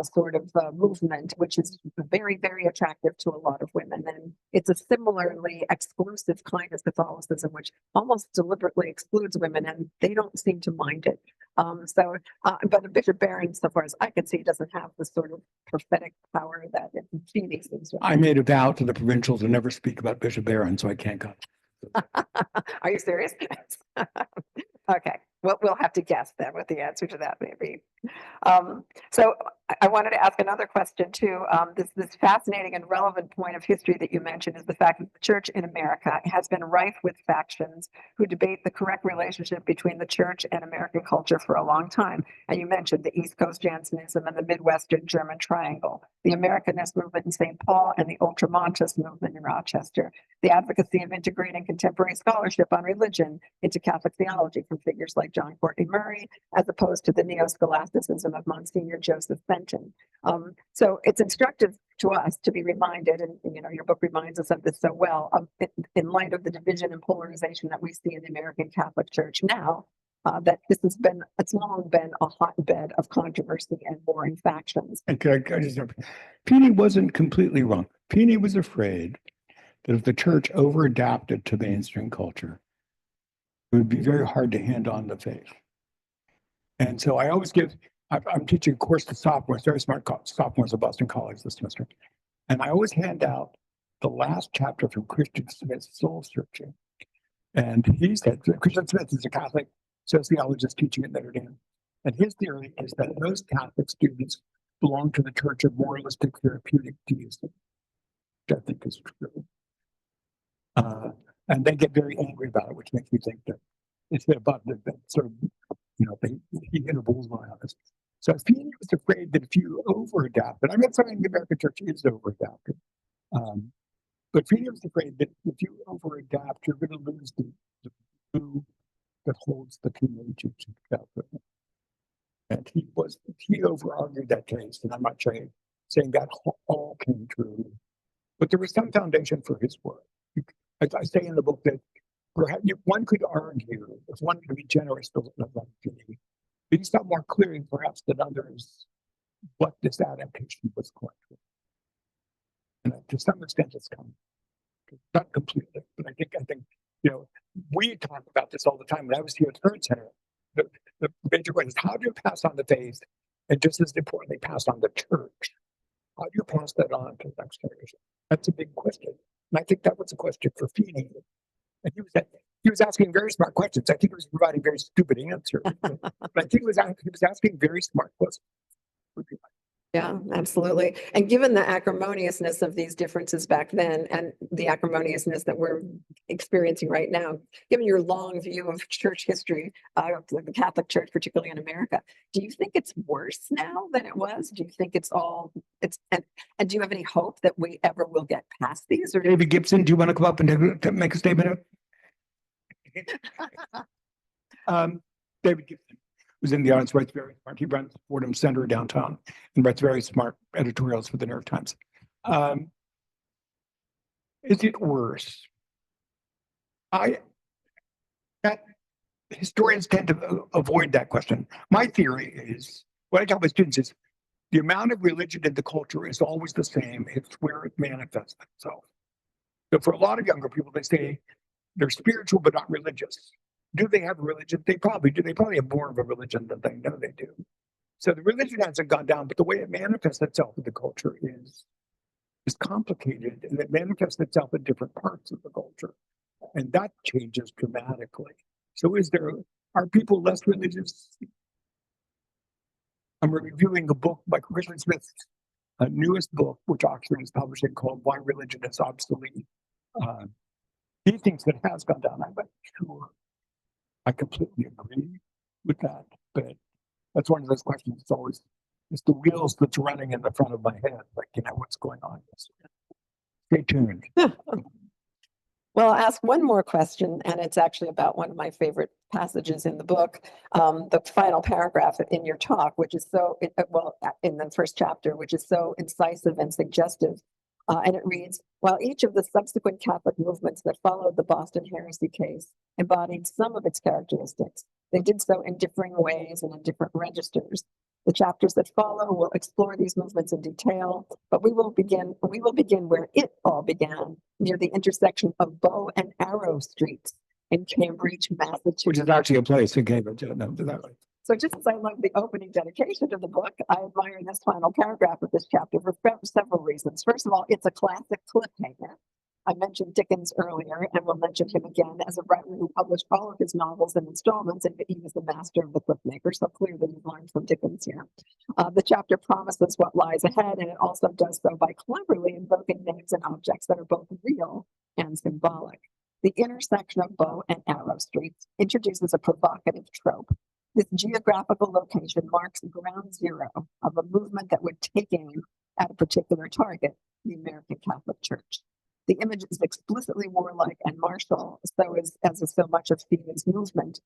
sort of movement, which is very, very attractive to a lot of women. And it's a similarly exclusive kind of Catholicism, which almost deliberately excludes women, and they don't seem to mind it. But Bishop Barron, so far as I can see, doesn't have the sort of prophetic power that Feeney seems to have. I made a vow to the provincials to never speak about Bishop Barron, so I can't comment. Are you serious? Okay, well, we'll have to guess then what the answer to that may be. So I wanted to ask another question too. This fascinating and relevant point of history that you mentioned is the fact that the church in America has been rife with factions who debate the correct relationship between the church and American culture for a long time. And you mentioned the East Coast Jansenism and the Midwestern German Triangle, the Americanist movement in St. Paul, and the Ultramontist movement in Rochester, the advocacy of integrating contemporary scholarship on religion into Catholic theology from figures like John Courtney Murray, as opposed to the neo-scholasticism of Monsignor Joseph Benton. So it's instructive to us to be reminded, and your book reminds us of this so well, in light of the division and polarization that we see in the American Catholic Church now, that it's long been a hotbed of controversy and warring factions. And I just Feeney wasn't completely wrong. Feeney was afraid that if the church over-adapted to mainstream culture, it would be very hard to hand on the faith. And so I'm teaching a course to sophomores, very smart sophomores at Boston College this semester. And I always hand out the last chapter from Christian Smith's Soul Searching. And he said, Christian Smith is a Catholic sociologist teaching at Notre Dame. And his theory is that most Catholic students belong to the Church of Moralistic Therapeutic Deism, which I think is true. And they get very angry about it, which makes me think that it's above the sort of he hit a bullseye on this. So Feeney was afraid that if you over-adapted, I'm not saying the American church is over-adapted, but Feeney was afraid that if you over-adapt, you're going to lose the glue that holds the community together. And he over-argued that case, and I'm not saying that all came true, but there was some foundation for his work. I say in the book that perhaps one could argue, if one could be generous to Feeney, but he's not more clearly perhaps than others what this adaptation was going to. And to some extent it's come, not completely, but I think, we talk about this all the time. When I was here at the Current Center, the major question is, how do you pass on the faith? And just as importantly, pass on the church. How do you pass that on to the next generation? That's a big question. And I think that was a question for Feeney. And he was asking very smart questions. I think he was providing very stupid answers. But I think he was asking very smart questions. Yeah, absolutely. And given the acrimoniousness of these differences back then and the acrimoniousness that we're experiencing right now, given your long view of church history, of the Catholic Church, particularly in America, do you think it's worse now than it was? Do you think and do you have any hope that we ever will get past these? Or David Gibson, do you want to come up and make a statement? David Gibson was in the audience, writes very smart. He runs Fordham Center downtown and writes very smart editorials for the New York Times. Is it worse? Historians tend to avoid that question. My theory is, what I tell my students is, the amount of religion in the culture is always the same. It's where it manifests itself. So for a lot of younger people, they say they're spiritual but not religious. Do they have a religion? They probably do. They probably have more of a religion than they know they do. So the religion hasn't gone down, but the way it manifests itself in the culture is complicated, and it manifests itself in different parts of the culture. And that changes dramatically. So are people less religious? I'm reviewing a book by Christian Smith's newest book, which Oxford is publishing, called Why Religion is Obsolete. He thinks it has gone down. I'm not sure I completely agree with that, but that's one of those questions. It's the wheels that's running in the front of my head, like, what's going on. Stay tuned. Well, I'll ask one more question, and it's actually about one of my favorite passages in the book, the final paragraph in your talk, which is in the first chapter, which is so incisive and suggestive. And it reads, while each of the subsequent Catholic movements that followed the Boston heresy case embodied some of its characteristics, they did so in differing ways and in different registers. The chapters that follow will explore these movements in detail, but we will begin where it all began, near the intersection of Bow and Arrow Streets in Cambridge, Massachusetts. Which is actually a place in Cambridge. So just as I love the opening dedication to the book, I admire this final paragraph of this chapter for several reasons. First of all, it's a classic cliffhanger. I mentioned Dickens earlier, and we'll mention him again as a writer who published all of his novels in installments, and he was the master of the cliffhanger, so clearly you've learned from Dickens here. The chapter promises what lies ahead, and it also does so by cleverly invoking names and objects that are both real and symbolic. The intersection of Bow and Arrow Streets introduces a provocative trope. This geographical location marks ground zero of a movement that would take aim at a particular target, the American Catholic Church. The image is explicitly warlike and martial, as is so much of Feeney's movement.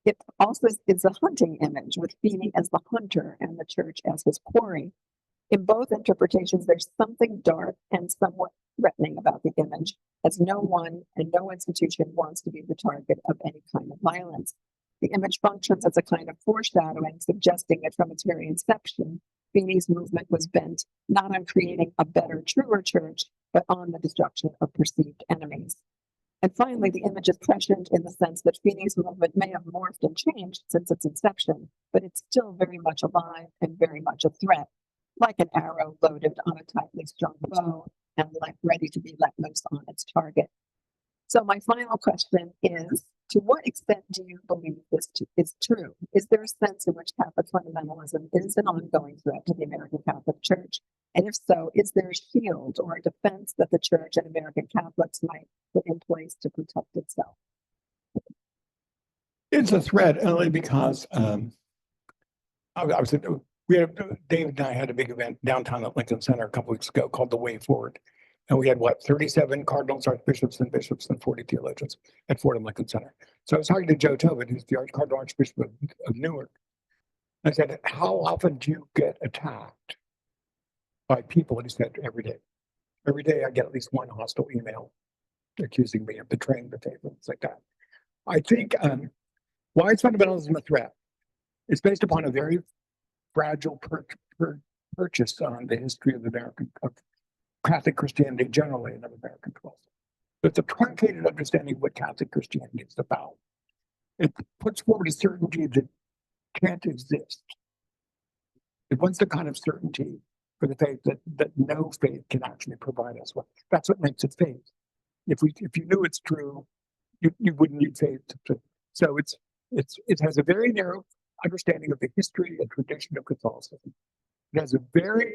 It also is a hunting image, with Feeney as the hunter and the church as his quarry. In both interpretations, there's something dark and somewhat threatening about the image, as no one and no institution wants to be the target of any kind of violence. The image functions as a kind of foreshadowing, suggesting that from its very inception, Feeney's movement was bent not on creating a better, truer church, but on the destruction of perceived enemies. And finally, the image is prescient in the sense that Feeney's movement may have morphed and changed since its inception, but it's still very much alive and very much a threat, like an arrow loaded on a tightly strung bow and ready to be let loose on its target. So my final question is, to what extent do you believe this is true? Is there a sense in which Catholic fundamentalism is an ongoing threat to the American Catholic Church? And if so, is there a shield or a defense that the Church and American Catholics might put in place to protect itself? It's a threat only because I was Dave and I had a big event downtown at Lincoln Center a couple weeks ago called the Way Forward. And we had 37 cardinals, archbishops, and bishops, and 40 theologians at Fordham Lincoln Center. So I was talking to Joe Tobin, who's the Cardinal Archbishop of Newark. I said, how often do you get attacked by people? And he said, every day. Every day I get at least one hostile email accusing me of betraying the faith, things like that. I think why is fundamentalism a threat? It's based upon a very fragile purchase on the history of Catholic Christianity generally and of American culture. So it's a truncated understanding of what Catholic Christianity is about. It puts forward a certainty that can't exist. It wants the kind of certainty for the faith that no faith can actually provide us with. That's what makes it faith. If you knew it's true, you wouldn't need faith. So it has a very narrow understanding of the history and tradition of Catholicism. It has a very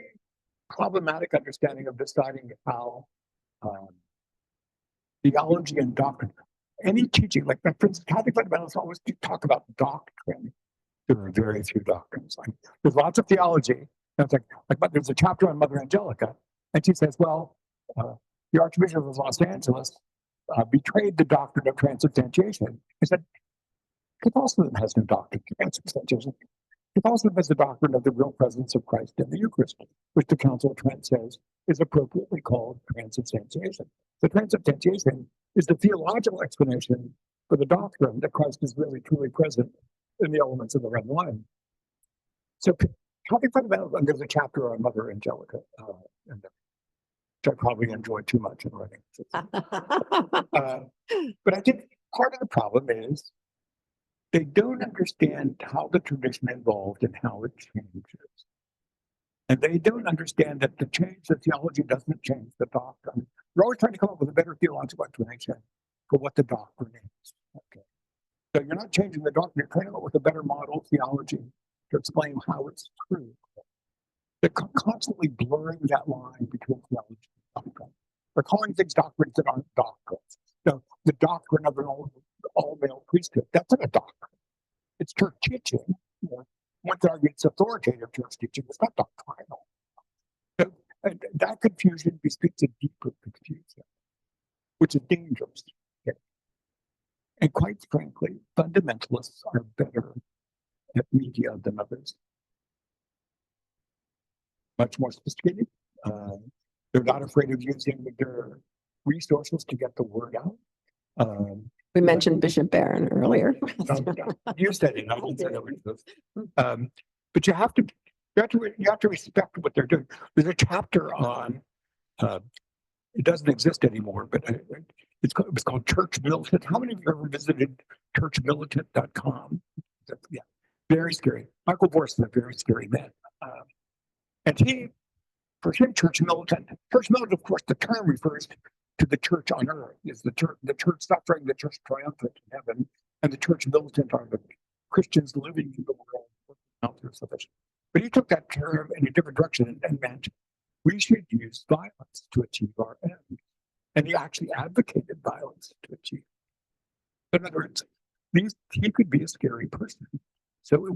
problematic understanding of deciding how theology and doctrine, any teaching, like for instance, Catholic fundamentalists always talk about doctrine. There are very few doctrines. Like, there's lots of theology. And it's but there's a chapter on Mother Angelica, and she says, well, the Archbishop of Los Angeles betrayed the doctrine of transubstantiation. He said, Catholicism has no doctrine of transubstantiation. Catholicism has the doctrine of the real presence of Christ in the Eucharist, which the Council of Trent says is appropriately called transubstantiation. The transubstantiation is the theological explanation for the doctrine that Christ is really truly present in the elements of the red wine. So Catholic fundamentalism, there's a chapter on Mother Angelica, which I probably enjoyed too much in writing. But I think part of the problem is they don't understand how the tradition evolved and how it changes. And they don't understand that to change the theology doesn't change the doctrine. We're always trying to come up with a better theological explanation for what the doctrine is. Okay. So you're not changing the doctrine, you're trying to come up with a better model theology to explain how it's true. They're constantly blurring that line between theology and doctrine. They're calling things doctrines that aren't doctrines. So the doctrine of an all-male priesthood, that's not a doctrine. It's church teaching. One could argue it's authoritative church teaching. It's not doctrinal. So, that confusion bespeaks a deeper confusion, which is dangerous. Okay. And quite frankly, fundamentalists are better at media than others. Much more sophisticated. They're not afraid of using their resources to get the word out. We mentioned Bishop Barron earlier. You said it. I didn't say that. But you have to respect what they're doing. There's a chapter on. It doesn't exist anymore, but it was called Church Militant. How many of you ever visited churchmilitant.com? Yeah, very scary. Michael Vorse is a very scary man, and for him, church militant, of course, the term refers to the church on earth. Is the church suffering, the church triumphant in heaven, and the church militant are the Christians living in the world out there sufficient. But he took that term in a different direction and meant we should use violence to achieve our end. And he actually advocated violence to achieve. In other words, he could be a scary person. So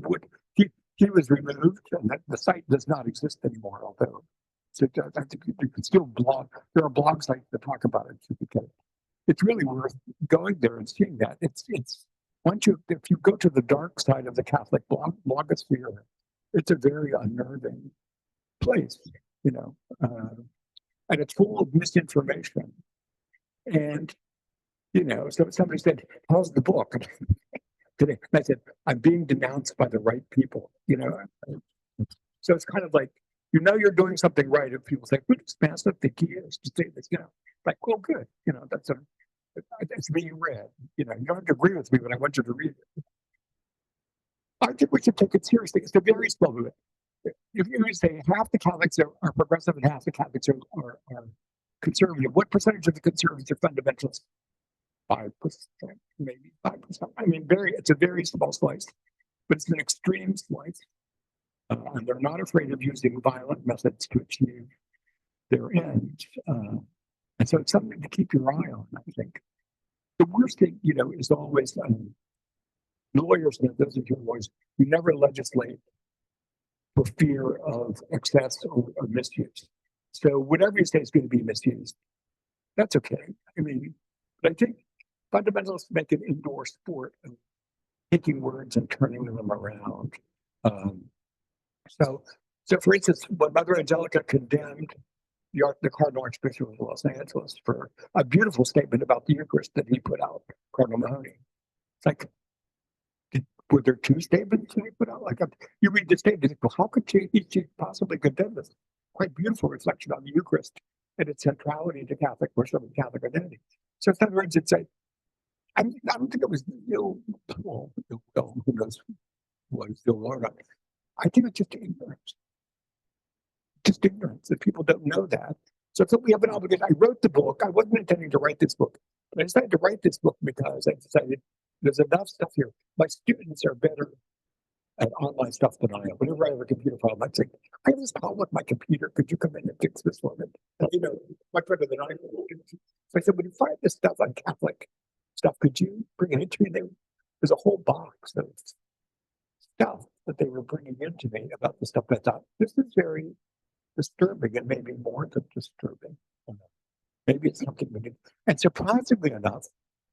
he was removed, and the site does not exist anymore, although. So I think you can still blog. There are blog sites that talk about it. It's really worth going there and seeing that. It's if you go to the dark side of the Catholic blogosphere, it's a very unnerving place, and it's full of misinformation. And so somebody said, "How's the book?" Today, and I said, "I'm being denounced by the right people." So it's kind of like. You're doing something right if people say, "Who does Massa think he is to say this?" Like, well, good. It's being read. You don't have to agree with me, but I want you to read it. I think we should take it seriously. It's a very small movement. If you say half the Catholics are progressive and half the Catholics are conservative, what percentage of the conservatives are fundamentalists? 5%, maybe 5%. I mean, it's a very small slice, but it's an extreme slice. And they're not afraid of using violent methods to achieve their end. And so it's something to keep your eye on, I think. The worst thing, is always lawyers, those of you lawyers, you never legislate for fear of excess or misuse. So whatever you say is going to be misused. That's okay. I mean, but I think fundamentalists make an indoor sport of taking words and turning them around. So for instance, when Mother Angelica condemned the Cardinal Archbishop of Los Angeles for a beautiful statement about the Eucharist that he put out, Cardinal Mahoney. It's like, were there two statements that he put out? Like, you read the statement, you think, well, how could he possibly condemn this? Quite beautiful reflection on the Eucharist and its centrality to Catholic worship and Catholic identity. So in other words, it's I don't think it was who knows what is still learned on. I think it's just ignorance. Just ignorance that people don't know that. So we have an obligation. I wrote the book. I wasn't intending to write this book, but I decided to write this book because I decided there's enough stuff here. My students are better at online stuff than I am. Whenever I have a computer problem, I'd say, I have this problem with my computer. Could you come in and fix this for me? And, much better than I could. So I said, when you find this stuff on Catholic stuff, could you bring it into me? There's a whole box of stuff that they were bringing into me about the stuff that I thought, this is very disturbing and maybe more than disturbing. Maybe it's something we did. And surprisingly enough,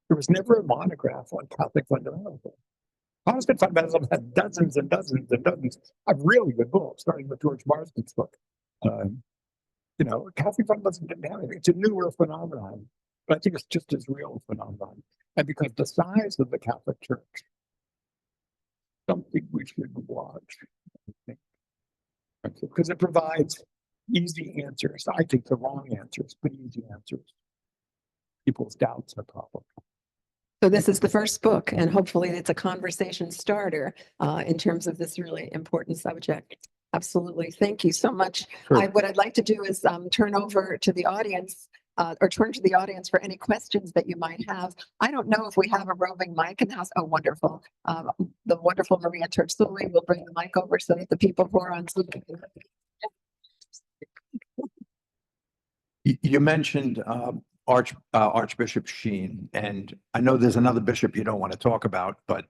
there was never a monograph on Catholic fundamentalism. Protestant fundamentalism had dozens and dozens and dozens of really good books, starting with George Marsden's book. Catholic fundamentalism didn't have anything. It's a newer phenomenon, but I think it's just as real a phenomenon. And because the size of the Catholic Church, something we should watch, I think. Because it provides easy answers. I think the wrong answers, but easy answers. People's doubts are problems. So this is the first book, and hopefully it's a conversation starter in terms of this really important subject. Absolutely. Thank you so much. Sure. What I'd like to do is turn over to the audience or turn to the audience for any questions that you might have. I don't know if we have a roving mic in the house. Oh, wonderful. The wonderful Maria Terzulli will bring the mic over so that the people who are on Zoom can. You mentioned Archbishop Sheen, and I know there's another bishop you don't want to talk about, but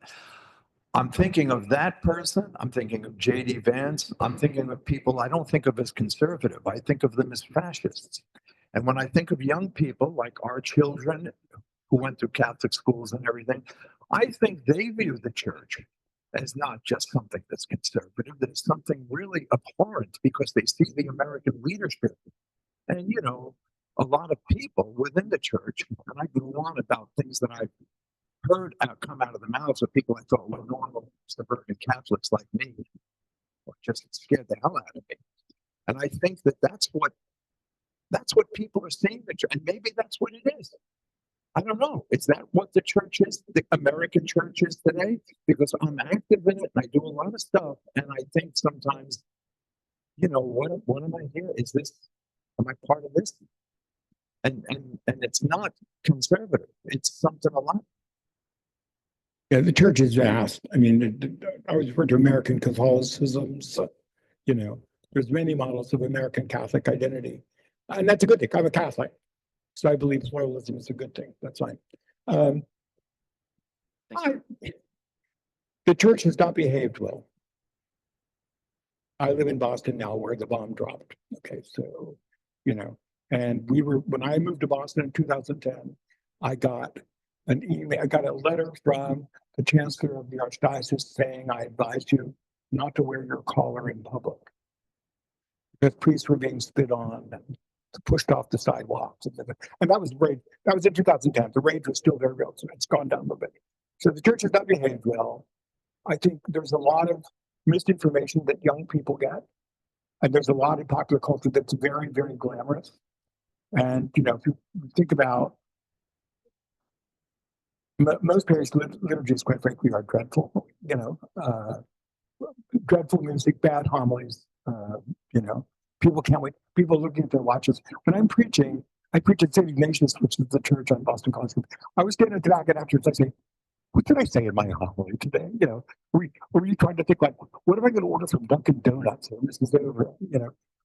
I'm thinking of that person. I'm thinking of J.D. Vance. I'm thinking of people I don't think of as conservative. I think of them as fascists. And when I think of young people like our children who went through Catholic schools and everything, I think they view the church as not just something that's conservative, that it's something really abhorrent because they see the American leadership. And, a lot of people within the church, and I go on about things that I've heard come out of the mouths of people I thought were normal suburban Catholics like me, or just scared the hell out of me. And I think that's what people are seeing, and maybe that's what it is. I don't know. Is that what the church is, the American church is today? Because I'm active in it, and I do a lot of stuff, and I think sometimes, what am I here? Am I part of this? And it's not conservative. It's something a lot. Yeah, the church is vast. I mean, I was referring to American Catholicism. So, there's many models of American Catholic identity. And that's a good thing. I'm a Catholic. So I believe pluralism is a good thing. That's fine. The church has not behaved well. I live in Boston now where the bomb dropped. Okay, so, and when I moved to Boston in 2010, I got an email, I got a letter from the chancellor of the archdiocese saying, I advise you not to wear your collar in public because priests were being spit on and pushed off the sidewalks. And that was in 2010. The rage was still very real, so it's gone down a little bit. So the church has not behaved well. I think there's a lot of misinformation that young people get. And there's a lot in popular culture that's very, very glamorous. And, if you think about most parish liturgies, quite frankly, are dreadful, dreadful music, bad homilies, people can't wait. People looking at their watches. When I'm preaching, I preach at St. Ignatius, which is the church on Boston College. I was standing at the back and afterwards I say, what did I say in my homily today? Were you trying to think like, what am I going to order from Dunkin' Donuts when this is over?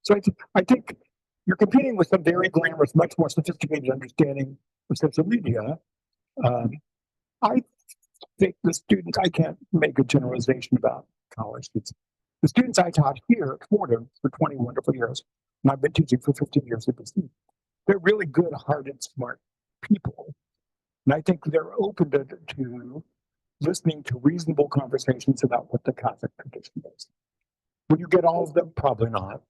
So I think you're competing with some very glamorous, much more sophisticated understanding of social media. I think the students, I can't make a generalization about college students. The students I taught here at Fordham for 20 wonderful years, and I've been teaching for 15 years at BC, they're really good, hearted, smart people. And I think they're open to listening to reasonable conversations about what the Catholic tradition is. Will you get all of them? Probably not.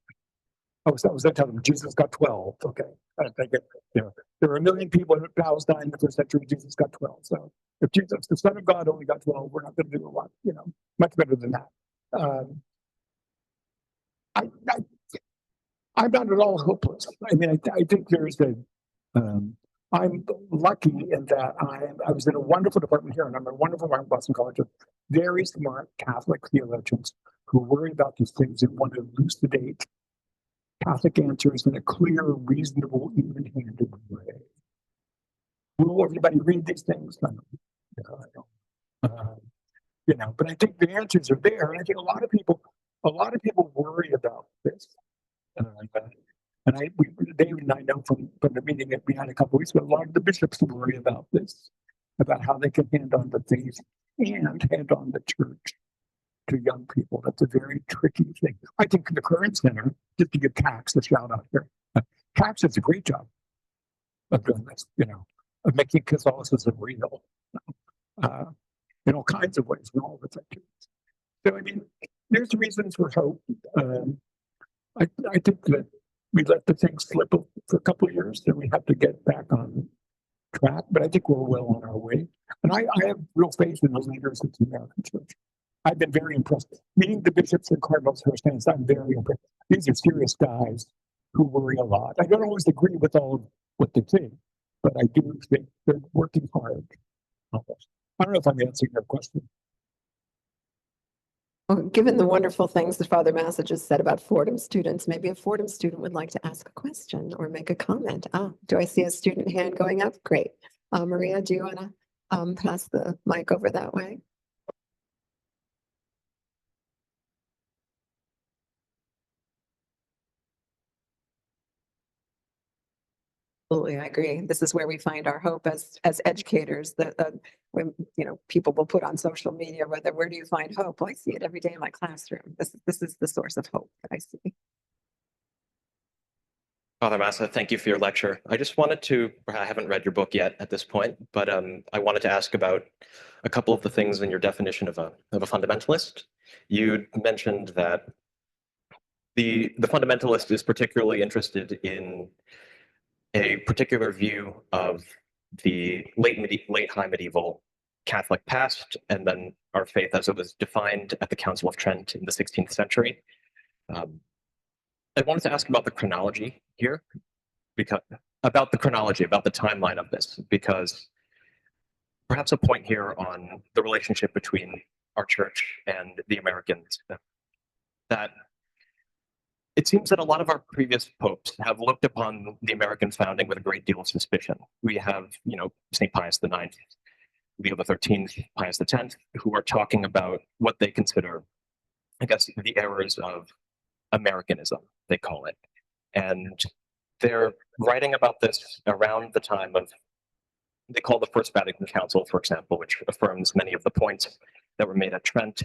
I was telling them Jesus got 12. Okay. I think there were 1 million people in Palestine in the first century. Jesus got 12. So if Jesus, the Son of God, only got 12, we're not going to do a lot, much better than that. I'm not at all hopeless. I mean, I think there's I'm lucky in that I was in a wonderful department here, and I'm in a wonderful department at Boston College of very smart Catholic theologians who worry about these things and want to elucidate Catholic answers in a clear, reasonable, even-handed way. Will everybody read these things? I don't. But I think the answers are there, and I think a lot of people worry about this. David and I know from the meeting that we had a couple of weeks ago, a lot of the bishops worry about this, about how they can hand on the faith and hand on the church to young people. That's a very tricky thing. I think the current center, just to give Cax a shout out here, Cax does a great job of doing this, of making Catholicism real in all kinds of ways, in all the sectors. So, I mean, there's reasons for hope. I think that we let the things slip for a couple of years, then we have to get back on track. But I think we're well on our way. And I have real faith in the leaders of the American Church. I've been very impressed. Meeting the bishops and cardinals firsthand, I'm very impressed. These are serious guys who worry a lot. I don't always agree with all of what they think, but I do think they're working hard on this. I don't know if I'm answering your question. Well, given the wonderful things that Father Massa just said about Fordham students, maybe a Fordham student would like to ask a question or make a comment. Do I see a student hand going up? Great. Maria, do you want to pass the mic over that way? Absolutely, I agree. This is where we find our hope as educators. That when people will put on social media, where do you find hope? Well, I see it every day in my classroom. This is the source of hope that I see. Father Massa, thank you for your lecture. I just wanted to, I haven't read your book yet at this point, but I wanted to ask about a couple of the things in your definition of a fundamentalist. You mentioned that the fundamentalist is particularly interested in a particular view of the late high medieval Catholic past, and then our faith as it was defined at the Council of Trent in the 16th century. I wanted to ask about the chronology here, about the timeline of this, because perhaps a point here on the relationship between our church and the Americans, that it seems that a lot of our previous popes have looked upon the American founding with a great deal of suspicion. We have, St. Pius IX, Leo XIII, Pius X, who are talking about what they consider, I guess, the errors of Americanism, they call it. And they're writing about this around the time of, they call the First Vatican Council, for example, which affirms many of the points that were made at Trent.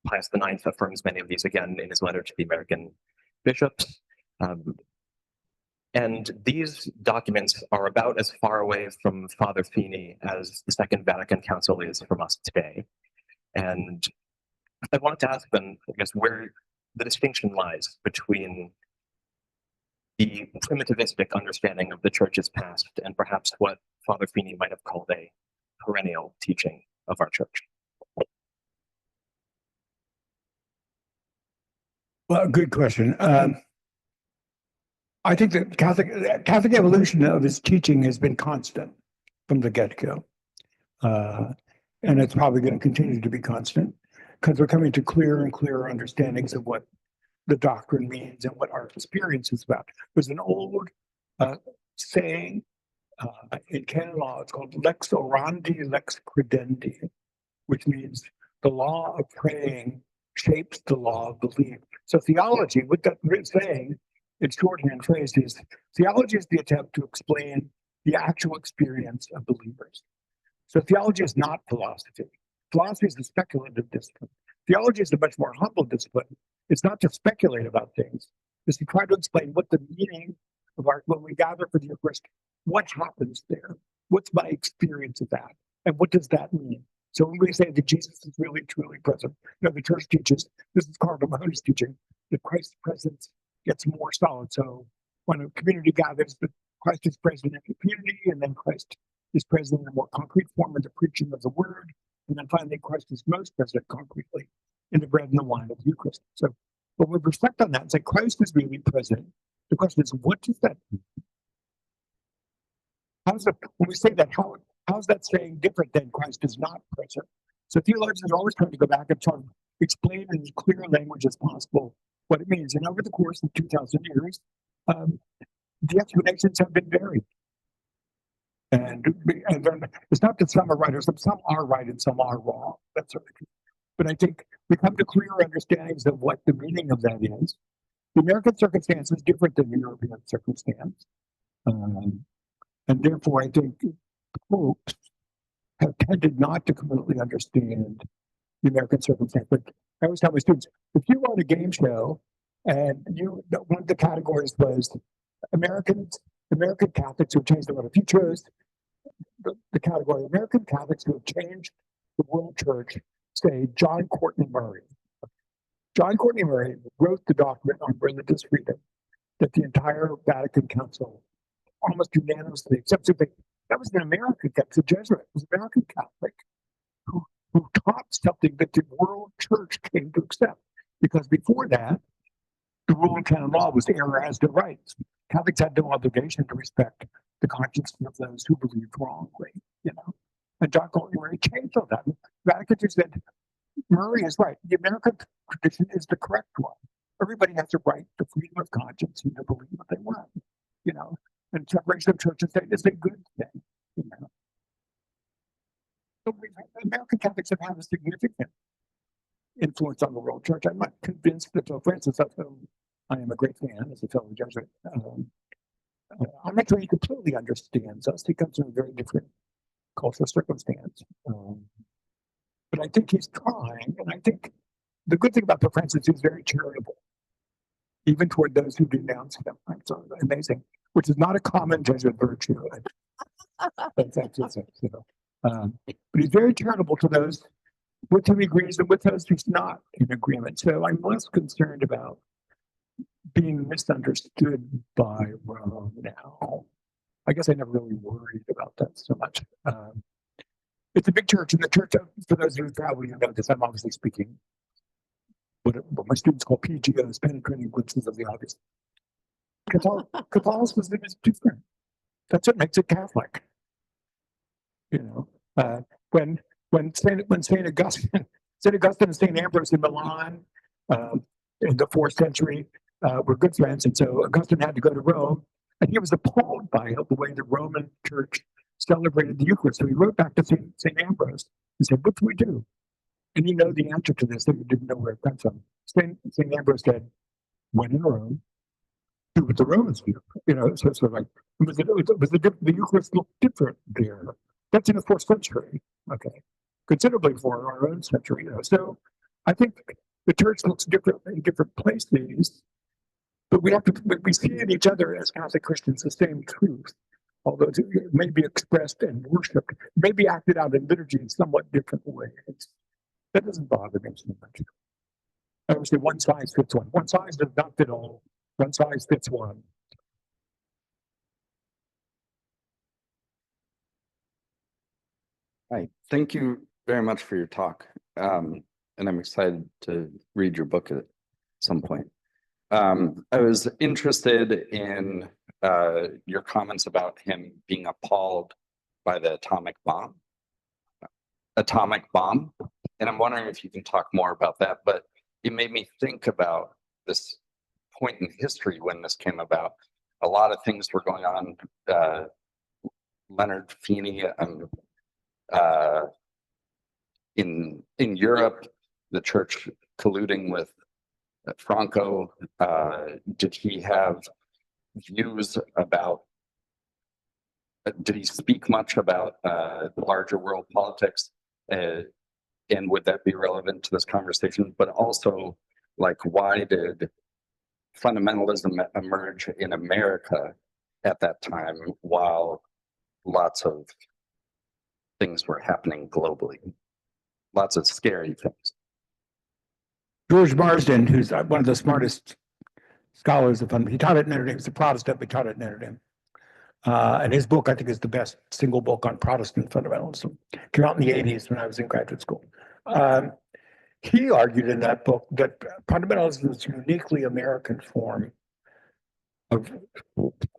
Pius IX affirms many of these again in his letter to the American bishops. And these documents are about as far away from Father Feeney as the Second Vatican Council is from us today. And I wanted to ask them, I guess, where the distinction lies between the primitivistic understanding of the church's past and perhaps what Father Feeney might have called a perennial teaching of our church. Well, good question. I think the Catholic evolution of his teaching has been constant from the get-go. And it's probably going to continue to be constant because we're coming to clearer and clearer understandings of what the doctrine means and what our experience is about. There's an old saying in canon law, it's called lex orandi, lex credendi, which means the law of praying shapes the law of belief. So theology, what that saying, its shorthand phrase is, theology is the attempt to explain the actual experience of believers. So theology is not philosophy. Philosophy is a speculative discipline. Theology is a much more humble discipline. It's not to speculate about things. It's to try to explain what the meaning of our, when we gather for the Eucharist, what happens there? What's my experience of that? And what does that mean? So when we say that Jesus is really, truly present, the church teaches, this is Cardinal Mahoney's teaching, that Christ's presence gets more solid. So when a community gathers, that Christ is present in the community, and then Christ is present in a more concrete form in the preaching of the word, and then finally Christ is most present concretely in the bread and the wine of the Eucharist. So when we reflect on that and say Christ is really present, the question is, what does that mean? When we say that, how is that saying different than Christ is not present? So theologians are always trying to go back and try to explain in as clear language as possible what it means. And over the course of 2,000 years, the explanations have been varied. And it's not that some are right or some are right and some are wrong. That's certainly true. But I think we come to clearer understandings of what the meaning of that is. The American circumstance is different than the European circumstance. And therefore, I think popes have tended not to completely understand the American circumstance. But I always tell my students, if you run a game show and one of the categories was American Catholics who changed the world. If you chose the category American Catholics who have changed the world church, say John Courtney Murray. John Courtney Murray wrote the document on religious freedom that the entire Vatican Council almost unanimously accepted. That was an American Catholic, a Jesuit, was an American Catholic who taught something that the world church came to accept. Because before that, the rule in canon law was the error has no rights. Catholics had no obligation to respect the conscience of those who believed wrongly, And John Courtney Murray changed all that. Vatican II said, Murray is right. The American tradition is the correct one. Everybody has a right to freedom of conscience and to believe what they want, And separation of church and state is a good thing, So American Catholics have had a significant influence on the world church. I'm not convinced that Pope Francis, of whom I am a great fan as a fellow Jesuit, I'm not sure he completely understands us. He comes from a very different cultural circumstance. But I think he's trying, and I think the good thing about Pope Francis is very charitable, even toward those who denounce him. It's amazing, which is not a common Jesuit virtue. But he's very charitable to those with whom he agrees and with those who's not in agreement. So I'm less concerned about being misunderstood by Rome now. I guess I never really worried about that so much. It's a big church, and the church, for those who probably know this, I'm obviously speaking what my students call PGOs, penetrating glimpses of the obvious. Catholicism is different. That's what makes it Catholic. When Saint Augustine and Saint Ambrose in Milan in the 4th century were good friends, and so Augustine had to go to Rome, and he was appalled by the way the Roman Church celebrated the Eucharist. So he wrote back to Saint Ambrose and said, "What do we do?" And you know the answer to this, that you didn't know where it comes from. Saint Ambrose said, "When in Rome, do what the Romans do." So sort of like the Eucharist looked different there. That's in the 4th century, okay, considerably before our own century. So I think the church looks different in different places, but we see in each other as Catholic Christians the same truth, although it may be expressed and worshipped, may be acted out in liturgy in somewhat different ways. That doesn't bother me so much. I would say one size fits one. One size does not fit all. One size fits one. Hi, thank you very much for your talk. And I'm excited to read your book at some point. I was interested in your comments about him being appalled by the atomic bomb. And I'm wondering if you can talk more about that, but it made me think about this point in history when this came about. A lot of things were going on. Leonard Feeney in Europe, the church colluding with Franco. Did he have views about did he speak much about the larger world politics? And would that be relevant to this conversation? But also, like, why did fundamentalism emerge in America at that time while lots of things were happening globally? Lots of scary things. George Marsden, who's one of the smartest scholars of he taught at Notre Dame. He's a Protestant, but taught at Notre Dame. And his book, I think, is the best single book on Protestant fundamentalism. Came out in the 80s when I was in graduate school. He argued in that book that fundamentalism is a uniquely American form of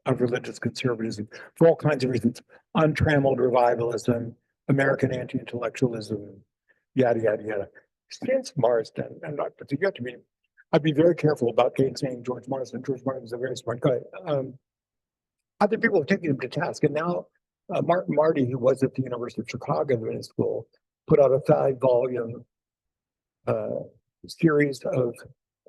religious conservatism for all kinds of reasons. Untrammeled revivalism, American anti-intellectualism, yada, yada, yada. Since Marsden, and not, but you have to be, I'd be very careful about saying George Marsden. George Marsden is a very smart guy. Other people have taken him to task, and now Martin Marty, who was at the University of Chicago Business School, put out a 5-volume series of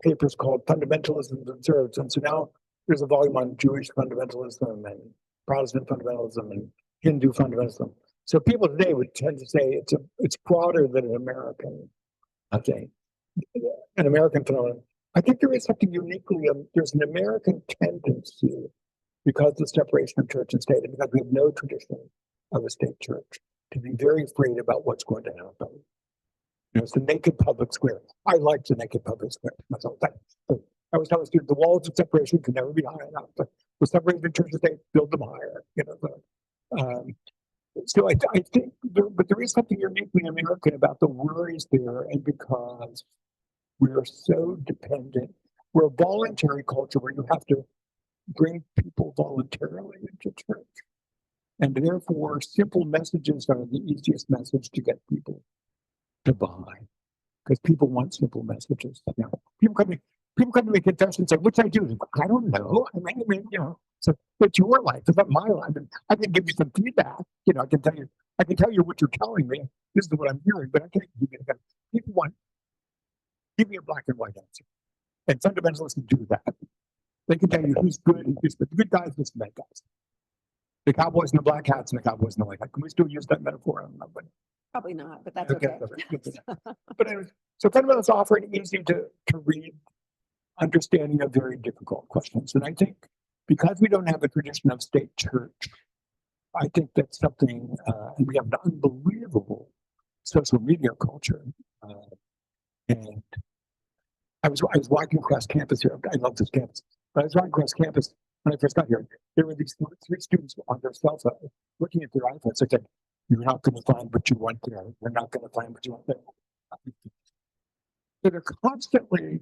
papers called Fundamentalism Observed. And so now there's a volume on Jewish fundamentalism and Protestant fundamentalism and Hindu fundamentalism. So people today would tend to say it's broader than an American thing, an American phenomenon. I think there is something uniquely, there's an American tendency, because of the separation of church and state, and because we have no tradition of a state church, to be very afraid about what's going to happen. You know, it's the naked public square. I like the naked public square myself. I was telling students the walls of separation can never be high enough. But we're separating the church and state, build them higher. You know, so I think, but there is something uniquely American about the worries there, and because we are so dependent, we're a voluntary culture where you have to bring people voluntarily into church, and therefore simple messages are the easiest message to get people to buy, because people want simple messages. You know, people come to me confession and say, "What should I do?" I don't know. I mean, you know, so it's your life, it's not my life. And I can give you some feedback. You know, I can tell you what you're telling me. This is what I'm hearing, but I can't give you that. People want, give me a black and white answer, and fundamentalists do that. They can tell you who's good and who's bad. The good guys, the bad guys. The cowboys in the black hats and the cowboys in the white hats. Can we still use that metaphor? I don't know, but Probably not, but that's okay. But anyways, so fundamentalists offer an easy to read understanding of very difficult questions. And I think because we don't have a tradition of state church, I think that's something, and we have an unbelievable social media culture. And I was walking across campus here. I love this campus. But I was walking across campus when I first got here. There were these 3 students on their cell phone looking at their iPhones. I said, "You're not going to find what you want there. You're not going to find what you want there." So they're constantly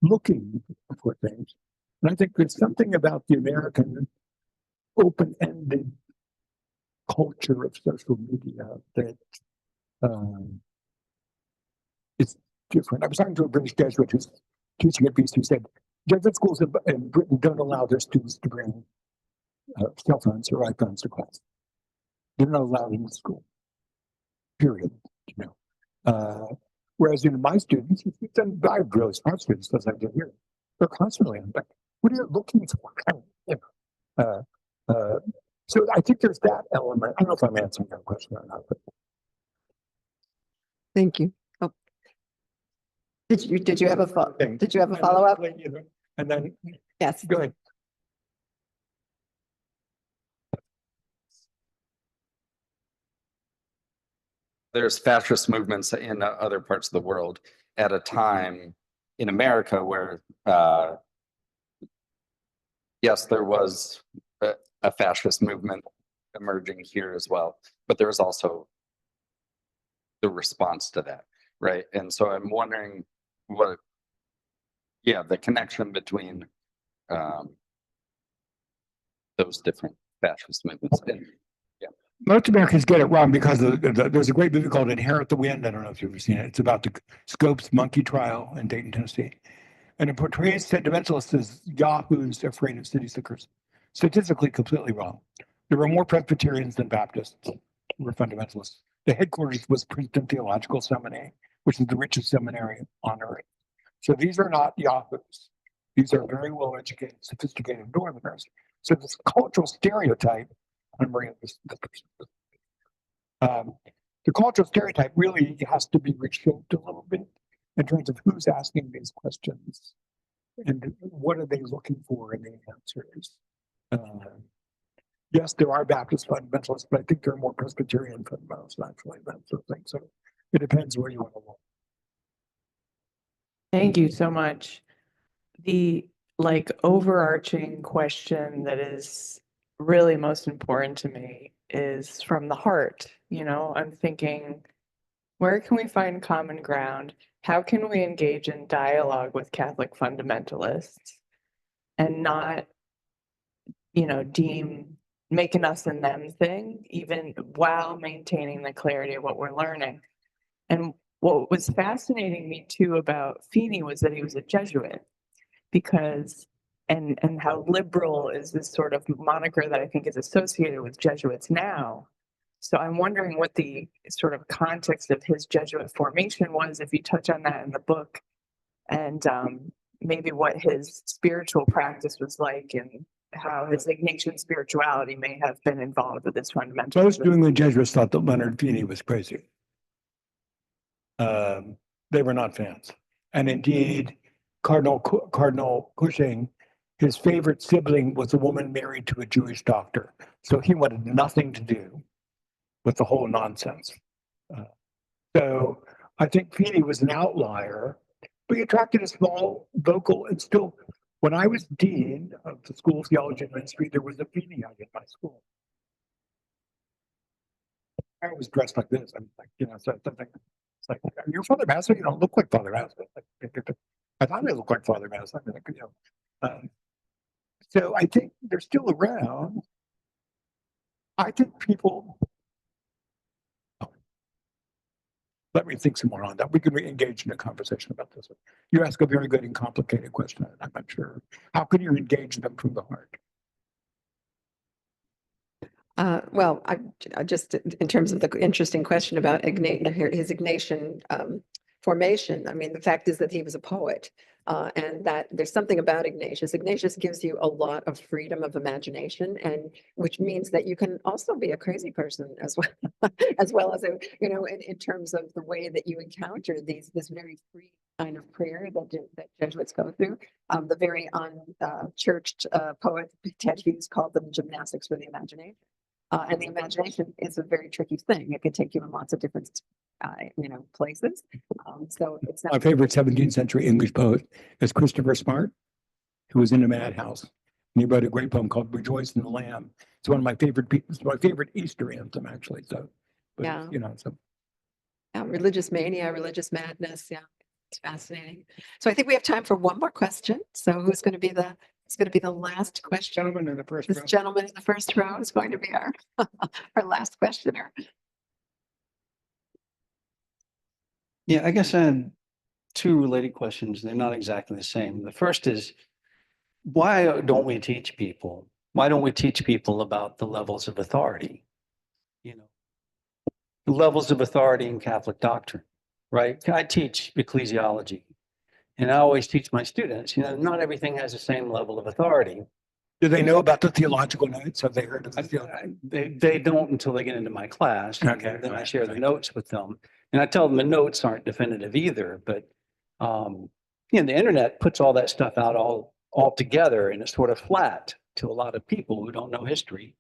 looking for things. And I think there's something about the American open-ended culture of social media that is different. I was talking to a British Jesuit who's teaching at BC, who said Jesuit schools in Britain don't allow their students to bring cell phones or iPhones to class. They're not allowed in the school. Period. You know. Whereas my students, I have really smart students, as I do here, they're constantly on. But what are you looking for? You know. So I think there's that element. I don't know if I'm answering your question or not. But Thank you. Oh. Did you have a follow up? And then Yes. go ahead. There's fascist movements in other parts of the world at a time in America where, yes, there was a fascist movement emerging here as well, but there was also the response to that, right? And so I'm wondering the connection between those different fascist movements. Most Americans get it wrong because there's a great movie called Inherit the Wind. I don't know if you've ever seen it. It's about the Scopes monkey trial in Dayton, Tennessee. And it portrays fundamentalists as yahoos afraid of city slickers. Statistically, completely wrong. There were more Presbyterians than Baptists who were fundamentalists. The headquarters was Princeton Theological Seminary, which is the richest seminary on earth. So these are not yahoos. These are very well-educated, sophisticated Northerners. So this cultural stereotype I'm bringing this person. The cultural stereotype really has to be reshaped a little bit in terms of who's asking these questions and what are they looking for in the answers. Yes, there are Baptist fundamentalists, but I think there are more Presbyterian fundamentalists actually. That sort of thing. So it depends where you want to look. Thank you so much. The overarching question that is really most important to me is from the heart. I'm thinking, where can we find common ground? How can we engage in dialogue with Catholic fundamentalists and not, deem making us and them thing, even while maintaining the clarity of what we're learning? And what was fascinating me too about Feeney was that he was a Jesuit, because and how liberal is this sort of moniker that I think is associated with Jesuits now. So I'm wondering what the sort of context of his Jesuit formation was, if you touch on that in the book, and maybe what his spiritual practice was like and how his Ignatian spirituality may have been involved with this fundamental. Most New England Jesuits thought that Leonard Feeney was crazy. They were not fans. And indeed, Cardinal Cushing, his favorite sibling was a woman married to a Jewish doctor. So he wanted nothing to do with the whole nonsense. So I think Feeney was an outlier, but he attracted a small vocal, and still, when I was dean of the School of Theology and Ministry, there was a Feeneyite in my school. I was dressed like this. I'm like, so it's like, you're Father Massa? You don't look like Father Massa. I thought I looked like Father Massa. So I think they're still around. I think people. Let me think some more on that. We can engage in a conversation about this. You ask a very good and complicated question. I'm not sure. How can you engage them from the heart? Well, I just, in terms of the interesting question about his Ignatian formation, I mean, the fact is that he was a poet, and that there's something about Ignatius. Ignatius gives you a lot of freedom of imagination, and which means that you can also be a crazy person as well, as well as in terms of the way that you encounter this very free kind of prayer that Jesuits go through. The very unchurched poet Ted Hughes called them gymnastics for the imagination. And the imagination is a very tricky thing. It can take you in lots of different, places. So it's not. My favorite 17th century English poet is Christopher Smart, who was in a madhouse. And he wrote a great poem called "Rejoice in the Lamb." It's one of my favorite pieces. My favorite Easter anthem, actually. So, but, Yeah. So. Yeah, religious mania, religious madness. Yeah, it's fascinating. So I think we have time for one more question. So who's going to be the? It's going to be the last question. Gentleman in the first This row. gentleman in the first row is going to be our last questioner. Yeah, I guess I had two related questions. They're not exactly the same. The first is, why don't we teach people? Why don't we teach people about the levels of authority? The levels of authority in Catholic doctrine, right? I teach ecclesiology, and I always teach my students, not everything has the same level of authority. Do they know about the theological notes? Have they heard of the They don't until they get into my class. Okay. And then I share the notes with them. And I tell them the notes aren't definitive either, but the internet puts all that stuff out all together, and it's sort of flat to a lot of people who don't know history.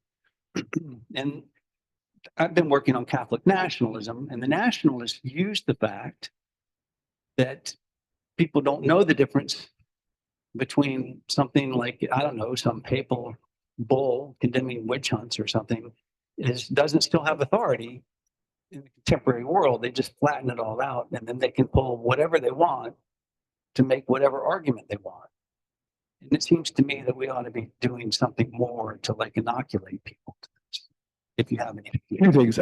And I've been working on Catholic nationalism, and the nationalists use the fact that people don't know the difference between something like, I don't know, some papal bull condemning witch hunts or something doesn't still have authority in the contemporary world. They just flatten it all out, and then they can pull whatever they want to make whatever argument they want. And it seems to me that we ought to be doing something more to inoculate people to this, if you have any. Two things.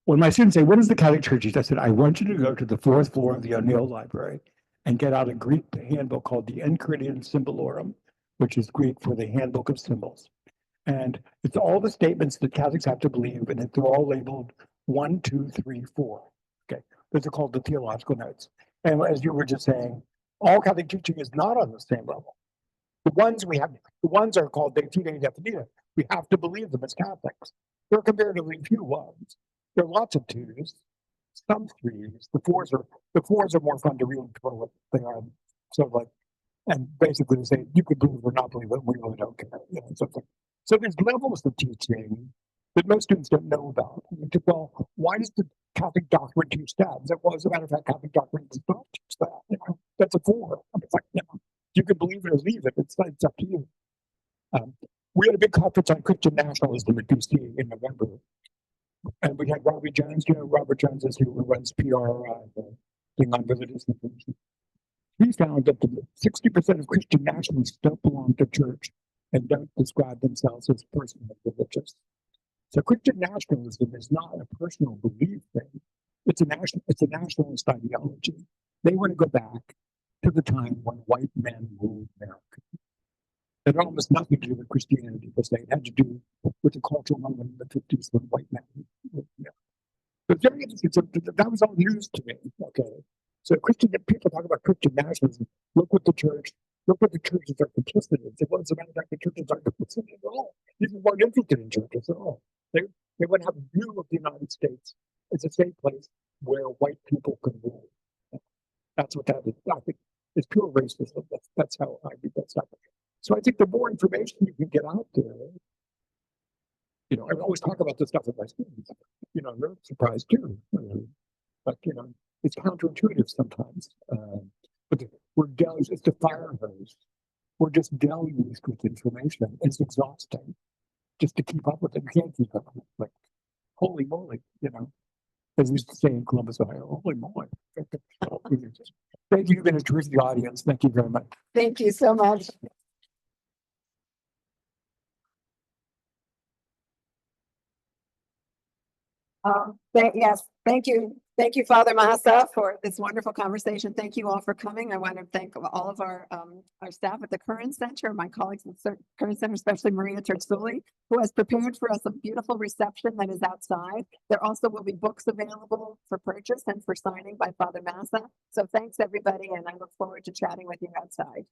When my students say, "What is the Catholic Church?" I said, "I want you to go to the 4th floor of the O'Neill Library and get out a Greek handbook called the Enchiridion Symbolorum, which is Greek for the Handbook of Symbols. And it's all the statements that Catholics have to believe, and they're all labeled 1, 2, 3, 4. Okay, those are called the theological notes. And as you were just saying, all Catholic teaching is not on the same level. The ones are called De Fide Definita, We have to believe them as Catholics. There are comparatively few ones. There are lots of twos, some threes. The fours are more fun to read for what they are. So like, and basically they say you could believe or not believe it. We really don't care. You know, something. So there's levels of teaching that most students don't know about. Well, why does the Catholic doctrine teach that? Well, as a matter of fact, Catholic doctrine does not teach that. You know, that's a four. It's like, you know, you can believe it or leave it. It's up to you. We had a big conference on Christian nationalism at DC in November. And we had Robert Jones, you know, Robert Jones is who runs PR, thing on religious information. He found that 60% of Christian nationalists don't belong to church and don't describe themselves as personally religious. So Christian nationalism is not a personal belief thing. It's a nationalist ideology. They want to go back to the time when white men ruled America. It had almost nothing to do with Christianity per se. It had to do with the cultural moment in the 50s when white men ruled America. But very interesting. So that was all news to me. Okay. So people talk about Christian nationalism. Look what the churches are complicit in. Well, as a matter of fact, the churches aren't complicit at all. People weren't interested in churches at all. They want to have a view of the United States as a safe place where white people can rule. That's what that is. I think it's pure racism. That's how I read that stuff. So I think the more information you can get out there, you know, I always talk about this stuff with my students. You know, they're surprised too. But you know, it's counterintuitive sometimes. But we're deluged. It's the fire hose. We're just deluged with information. It's exhausting just to keep up with it. You can't keep up with it. Like, holy moly, you know. As we used to say in Columbus, Ohio, holy moly. Thank you. You've been a terrific audience. Thank you very much. Thank you so much. Yes, thank you. Thank you, Father Massa, for this wonderful conversation. Thank you all for coming. I want to thank all of our staff at the Curran Center, my colleagues at the Curran Center, especially Maria Terzulli, who has prepared for us a beautiful reception that is outside. There also will be books available for purchase and for signing by Father Massa. So thanks, everybody, and I look forward to chatting with you outside.